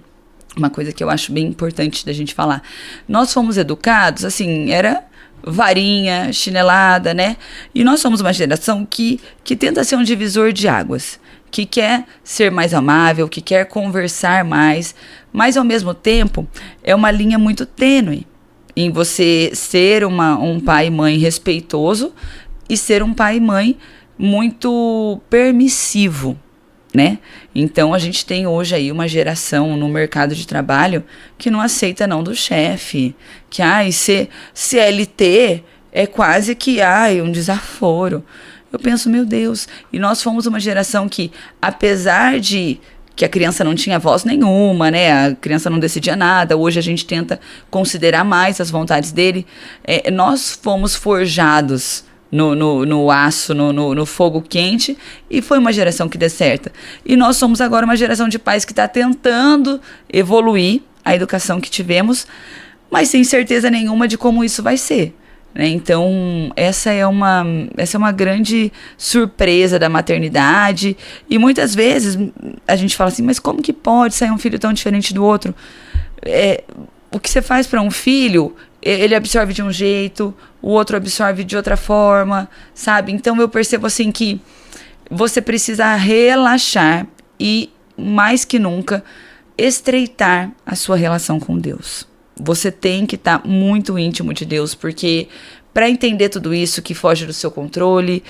uma coisa que eu acho bem importante da gente falar. Nós fomos educados, assim, era varinha, chinelada, né? E nós somos uma geração que tenta ser um divisor de águas, que quer ser mais amável, que quer conversar mais, mas ao mesmo tempo é uma linha muito tênue em você ser um pai e mãe respeitoso e ser um pai e mãe muito permissivo, né? Então a gente tem hoje aí uma geração no mercado de trabalho que não aceita não do chefe, que ser CLT é quase que um desaforo. Eu penso, meu Deus, e nós fomos uma geração que, apesar de que a criança não tinha voz nenhuma, né? A criança não decidia nada. Hoje a gente tenta considerar mais as vontades dele. Nós fomos forjados no aço, no fogo quente, e foi uma geração que deu certo. E nós somos agora uma geração de pais que está tentando evoluir a educação que tivemos, mas sem certeza nenhuma de como isso vai ser. Então, essa é uma grande surpresa da maternidade, e muitas vezes a gente fala assim, mas como que pode sair um filho tão diferente do outro? O que você faz para um filho, ele absorve de um jeito, o outro absorve de outra forma, sabe? Então, eu percebo assim que você precisa relaxar e, mais que nunca, estreitar a sua relação com Deus. Você tem que estar muito íntimo de Deus, porque para entender tudo isso que foge do seu controle,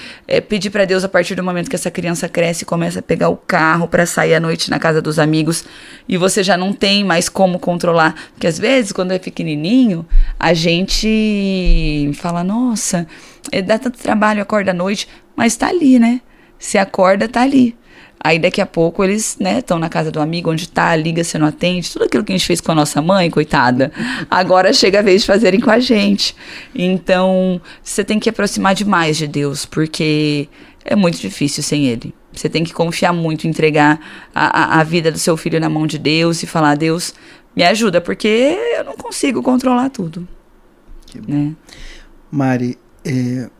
pedir para Deus a partir do momento que essa criança cresce e começa a pegar o carro para sair à noite na casa dos amigos e você já não tem mais como controlar, porque às vezes quando é pequenininho a gente fala, nossa, dá tanto trabalho, acorda à noite, mas tá ali, né? Se acorda, tá ali. Aí daqui a pouco eles, né, estão na casa do amigo, onde tá, liga, você não atende, tudo aquilo que a gente fez com a nossa mãe, coitada, agora chega a vez de fazerem com a gente. Então, você tem que aproximar demais de Deus, porque é muito difícil sem Ele. Você tem que confiar muito, entregar a vida do seu filho na mão de Deus e falar, Deus, me ajuda, porque eu não consigo controlar tudo. Que bom. Né? Mari, é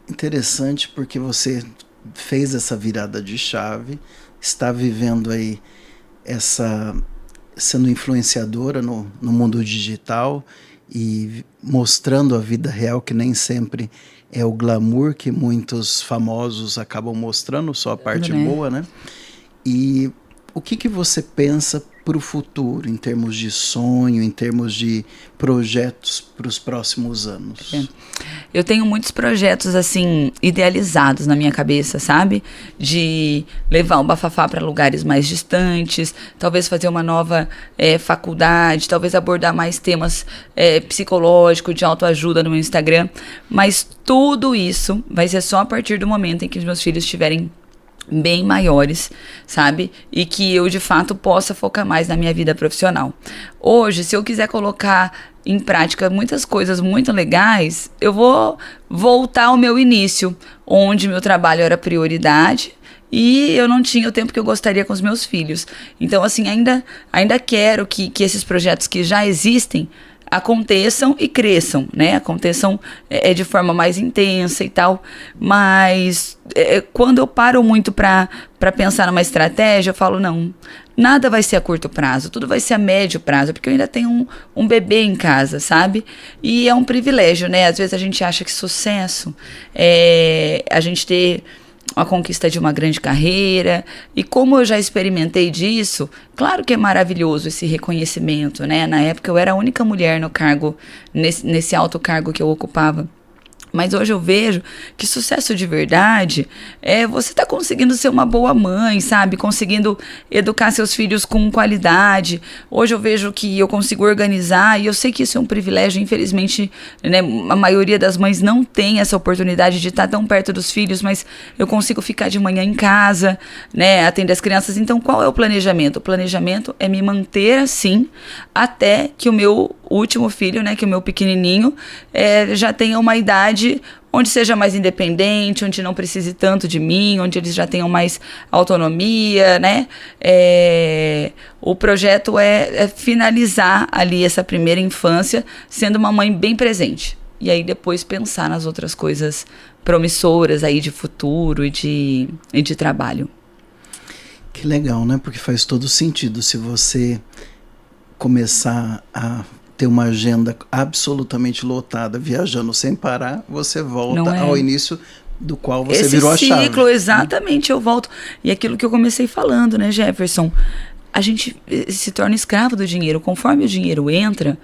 interessante porque você fez essa virada de chave, está vivendo aí sendo influenciadora no mundo digital e mostrando a vida real, que nem sempre é o glamour que muitos famosos acabam mostrando, só a parte boa, né? E o que você pensa para o futuro, em termos de sonho, em termos de projetos para os próximos anos? Eu tenho muitos projetos, assim, idealizados na minha cabeça, sabe? De levar o Bafafá para lugares mais distantes, talvez fazer uma nova faculdade, talvez abordar mais temas psicológicos, de autoajuda no meu Instagram. Mas tudo isso vai ser só a partir do momento em que os meus filhos estiverem bem maiores, sabe? E que eu, de fato, possa focar mais na minha vida profissional. Hoje, se eu quiser colocar em prática muitas coisas muito legais, eu vou voltar ao meu início, onde meu trabalho era prioridade e eu não tinha o tempo que eu gostaria com os meus filhos. Então, assim, ainda quero que esses projetos que já existem aconteçam e cresçam, né? Aconteçam de forma mais intensa e tal, mas quando eu paro muito para pensar numa estratégia, eu falo, não, nada vai ser a curto prazo, tudo vai ser a médio prazo, porque eu ainda tenho um bebê em casa, sabe? E é um privilégio, né? Às vezes a gente acha que sucesso é a gente ter a conquista de uma grande carreira, e como eu já experimentei disso, claro que é maravilhoso esse reconhecimento, né? Na época eu era a única mulher no cargo, nesse alto cargo que eu ocupava. Mas hoje eu vejo que sucesso de verdade é você tá conseguindo ser uma boa mãe, sabe? Conseguindo educar seus filhos com qualidade. Hoje eu vejo que eu consigo organizar, e eu sei que isso é um privilégio, infelizmente, né? A maioria das mães não tem essa oportunidade de estar tão perto dos filhos, mas eu consigo ficar de manhã em casa, né? Atender as crianças. Então, qual é o planejamento? O planejamento é me manter assim até que o meu último filho, né, que o meu pequenininho, já tenha uma idade onde seja mais independente, onde não precise tanto de mim, onde eles já tenham mais autonomia, né? O projeto é finalizar ali essa primeira infância sendo uma mãe bem presente. E aí depois pensar nas outras coisas promissoras aí de futuro e de trabalho. Que legal, né? Porque faz todo sentido se você começar a ter uma agenda absolutamente lotada, viajando sem parar, você volta ao início do qual você virou a chave. Esse ciclo, exatamente, eu volto. E aquilo que eu comecei falando, né, Jefferson? A gente se torna escravo do dinheiro. Conforme o dinheiro entra,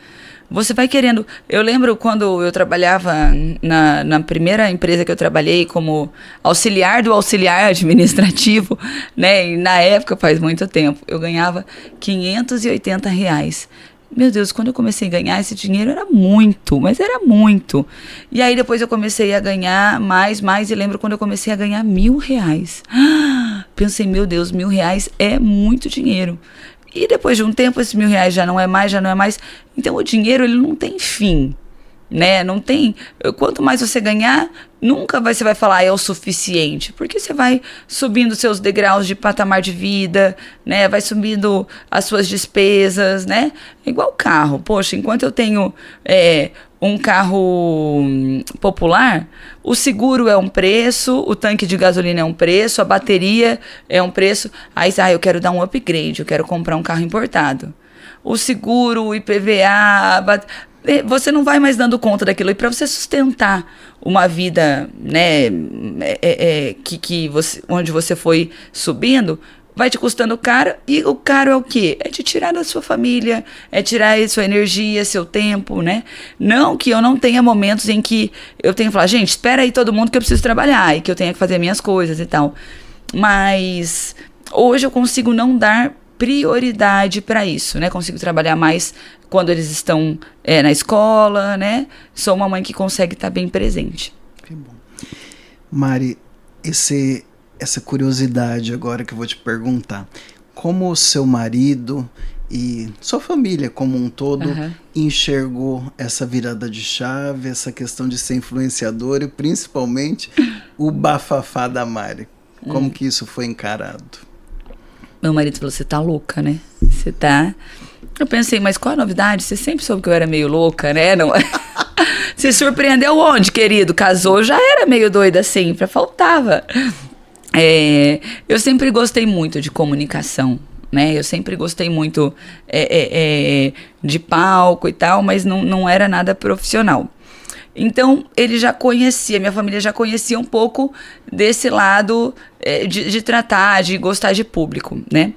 você vai querendo... Eu lembro quando eu trabalhava na primeira empresa que eu trabalhei como auxiliar do auxiliar administrativo, né? E na época, faz muito tempo, eu ganhava R$580. Meu Deus, quando eu comecei a ganhar esse dinheiro era muito, mas era muito. E aí depois eu comecei a ganhar mais, e lembro quando eu comecei a ganhar R$1.000. Pensei, meu Deus, R$1.000 é muito dinheiro. E depois de um tempo, esses R$1.000 já não é mais. Então o dinheiro, ele não tem fim, né? Não tem... Quanto mais você ganhar, nunca você vai falar é o suficiente, porque você vai subindo seus degraus de patamar de vida, né? Vai subindo as suas despesas, né? É igual carro. Poxa, enquanto eu tenho um carro popular, o seguro é um preço, o tanque de gasolina é um preço, a bateria é um preço. Aí, eu quero dar um upgrade, eu quero comprar um carro importado. O seguro, o IPVA, você não vai mais dando conta daquilo. E para você sustentar uma vida, né, onde você foi subindo, vai te custando caro. E o caro é o quê? É te tirar da sua família, é tirar sua energia, seu tempo, né? Não que eu não tenha momentos em que eu tenho que falar, gente, espera aí todo mundo que eu preciso trabalhar e que eu tenha que fazer minhas coisas e tal. Mas hoje eu consigo não dar prioridade para isso, né? Consigo trabalhar mais quando eles estão na escola, né? Sou uma mãe que consegue estar bem presente. Que bom. Mari, essa curiosidade agora que eu vou te perguntar, como o seu marido e sua família como um todo enxergou essa virada de chave, essa questão de ser influenciador e principalmente o bafafá da Mari? Como que isso foi encarado? Meu marido falou, você tá louca, né? Você tá... Eu pensei, mas qual a novidade? Você sempre soube que eu era meio louca, né? Não... Se surpreendeu onde, querido? Casou, já era meio doida sempre, faltava. Eu sempre gostei muito de comunicação, né? Eu sempre gostei muito de palco e tal, mas não era nada profissional. Então, ele já conhecia, minha família já conhecia um pouco desse lado de tratar, de gostar de público, né?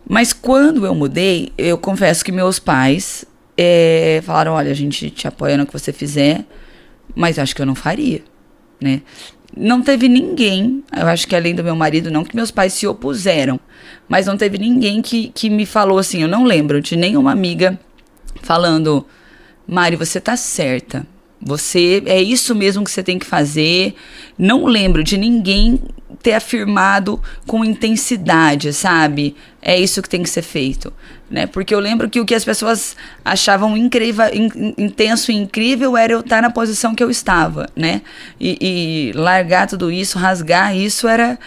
Mas quando eu mudei, eu confesso que meus pais falaram, olha, a gente te apoia no que você fizer, mas acho que eu não faria, né? Não teve ninguém, eu acho que além do meu marido, não que meus pais se opuseram, mas não teve ninguém que me falou assim, eu não lembro de nenhuma amiga falando, Mari, você tá certa. É isso mesmo que você tem que fazer. Não lembro de ninguém ter afirmado com intensidade, sabe? É isso que tem que ser feito, né? Porque eu lembro que o que as pessoas achavam incrível, intenso e incrível era eu estar na posição que eu estava, né? E largar tudo isso, rasgar isso era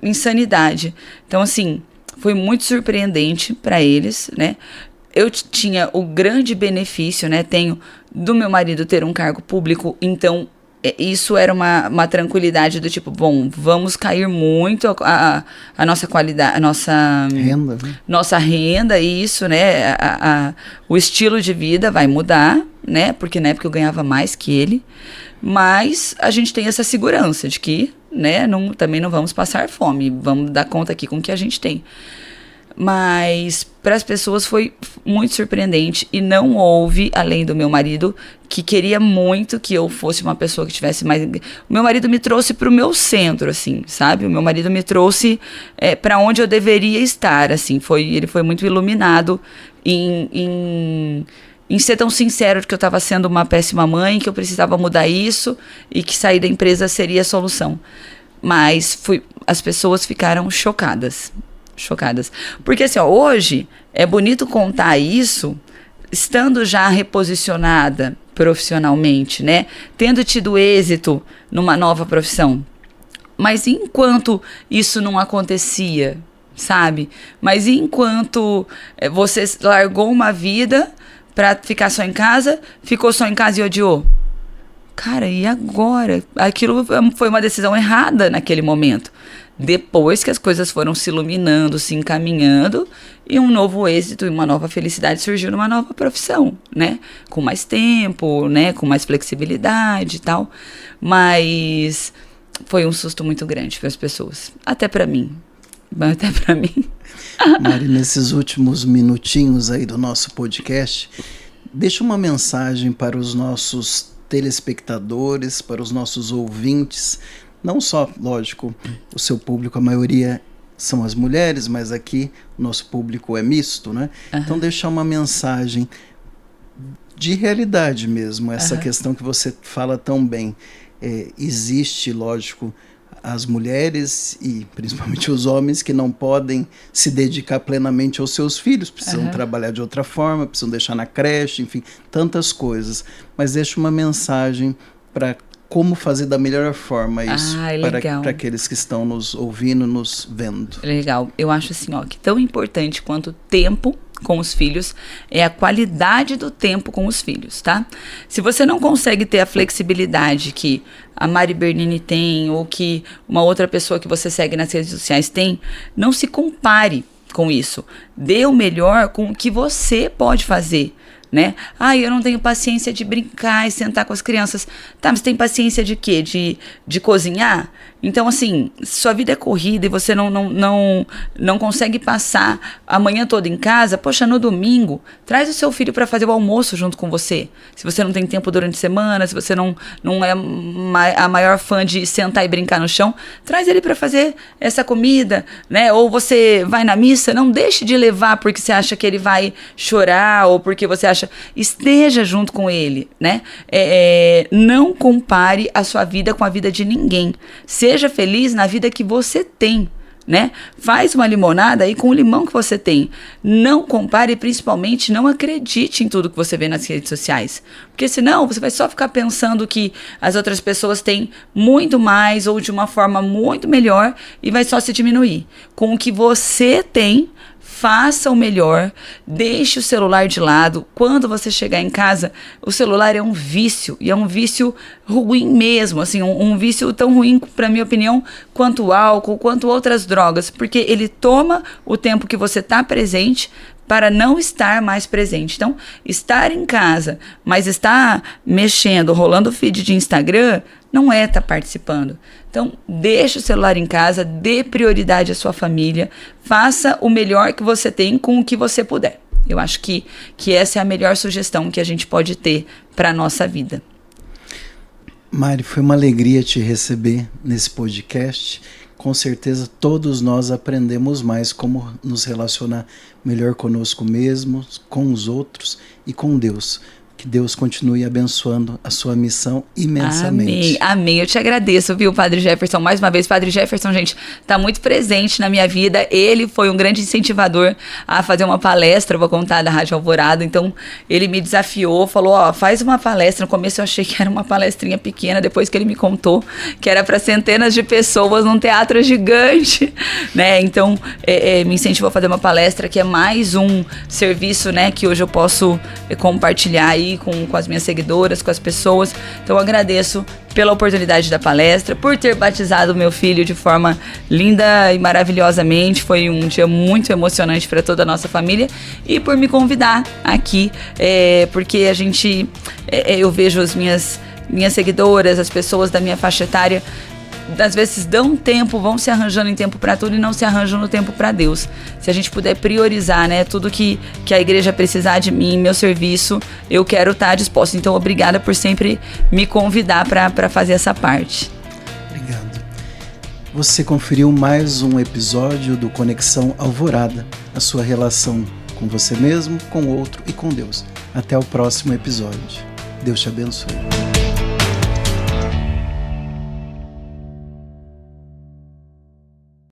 insanidade. Então, assim, foi muito surpreendente para eles, né? Eu tinha o grande benefício, né? Tenho do meu marido ter um cargo público, então isso era uma tranquilidade do tipo, bom, vamos cair muito a nossa qualidade, a nossa renda, né? Nossa renda, isso, né? O estilo de vida vai mudar, né? Porque na época eu ganhava mais que ele, mas a gente tem essa segurança de que, né? Também não vamos passar fome, vamos dar conta aqui com o que a gente tem. Mas para as pessoas foi muito surpreendente e não houve, além do meu marido, que queria muito que eu fosse uma pessoa que tivesse mais... O meu marido me trouxe para o meu centro, assim, sabe? O meu marido me trouxe para onde eu deveria estar, assim. Ele foi muito iluminado em ser tão sincero de que eu estava sendo uma péssima mãe, que eu precisava mudar isso e que sair da empresa seria a solução. Mas as pessoas ficaram chocadas. Porque assim, hoje é bonito contar isso estando já reposicionada profissionalmente, né? Tendo tido êxito numa nova profissão. Mas enquanto isso não acontecia, sabe? Mas enquanto você largou uma vida pra ficar só em casa, ficou só em casa e odiou. Cara, e agora? Aquilo foi uma decisão errada naquele momento. depois que as coisas foram se iluminando, se encaminhando, e um novo êxito e uma nova felicidade surgiu numa nova profissão, né? Com mais tempo, né? Com mais flexibilidade e tal. Mas foi um susto muito grande para as pessoas. Até para mim. Mari, nesses últimos minutinhos aí do nosso podcast, deixa uma mensagem para os nossos telespectadores, para os nossos ouvintes. Não só, lógico, o seu público, a maioria são as mulheres, mas aqui o nosso público é misto, né? Uhum. Então deixar uma mensagem de realidade mesmo, essa questão que você fala tão bem. Existe, lógico, as mulheres e principalmente os homens que não podem se dedicar plenamente aos seus filhos, precisam trabalhar de outra forma, precisam deixar na creche, enfim, tantas coisas. Mas deixa uma mensagem para como fazer da melhor forma isso para aqueles que estão nos ouvindo, nos vendo. Legal. Eu acho assim, ó, que tão importante quanto o tempo com os filhos é a qualidade do tempo com os filhos, tá? Se você não consegue ter a flexibilidade que a Mari Bernini tem ou que uma outra pessoa que você segue nas redes sociais tem, não se compare com isso. Dê o melhor com o que você pode fazer, né? Eu não tenho paciência de brincar e sentar com as crianças. Tá, mas tem paciência de quê? De cozinhar? Então, assim, sua vida é corrida e você não consegue passar a manhã toda em casa. Poxa, no domingo, traz o seu filho para fazer o almoço junto com você. Se você não tem tempo durante a semana, se você não é a maior fã de sentar e brincar no chão, traz ele para fazer essa comida, né? Ou você vai na missa, não deixe de levar porque você acha que ele vai chorar ou porque você acha... Esteja junto com ele, né? Não compare a sua vida com a vida de ninguém. Seja feliz na vida que você tem, né? Faz uma limonada aí com o limão que você tem. Não compare, principalmente não acredite em tudo que você vê nas redes sociais. Porque senão você vai só ficar pensando que as outras pessoas têm muito mais ou de uma forma muito melhor e vai só se diminuir. Com o que você tem, faça o melhor, deixe o celular de lado. Quando você chegar em casa, o celular é um vício, e é um vício ruim mesmo, assim, um vício tão ruim, para minha opinião, quanto o álcool, quanto outras drogas, porque ele toma o tempo que você está presente para não estar mais presente. Então, estar em casa, mas estar mexendo, rolando o feed de Instagram, não é estar participando. Então, deixe o celular em casa, dê prioridade à sua família, faça o melhor que você tem com o que você puder. Eu acho que essa é a melhor sugestão que a gente pode ter para a nossa vida. Mari, foi uma alegria te receber nesse podcast. Com certeza todos nós aprendemos mais como nos relacionar melhor conosco mesmos, com os outros e com Deus. Que Deus continue abençoando a sua missão imensamente. Amém. Eu te agradeço, viu, Padre Jefferson? Mais uma vez, Padre Jefferson, gente, está muito presente na minha vida. Ele foi um grande incentivador a fazer uma palestra, vou contar, da Rádio Alvorada. Então, ele me desafiou, falou, faz uma palestra. No começo eu achei que era uma palestrinha pequena, depois que ele me contou que era para centenas de pessoas num teatro gigante, né? Então, me incentivou a fazer uma palestra que é mais um serviço, né, que hoje eu posso compartilhar aí com as minhas seguidoras, com as pessoas. Então eu agradeço pela oportunidade da palestra, por ter batizado o meu filho de forma linda e maravilhosamente. Foi um dia muito emocionante para toda a nossa família, e por me convidar aqui, porque a gente, eu vejo as minhas seguidoras, as pessoas da minha faixa etária, às vezes dão tempo, vão se arranjando em tempo para tudo e não se arranjam no tempo para Deus. Se a gente puder priorizar, né, tudo que a igreja precisar de mim, meu serviço, eu quero estar disposta. Então, obrigada por sempre me convidar para fazer essa parte. Obrigado. Você conferiu mais um episódio do Conexão Alvorada, a sua relação com você mesmo, com o outro e com Deus. Até o próximo episódio. Deus te abençoe.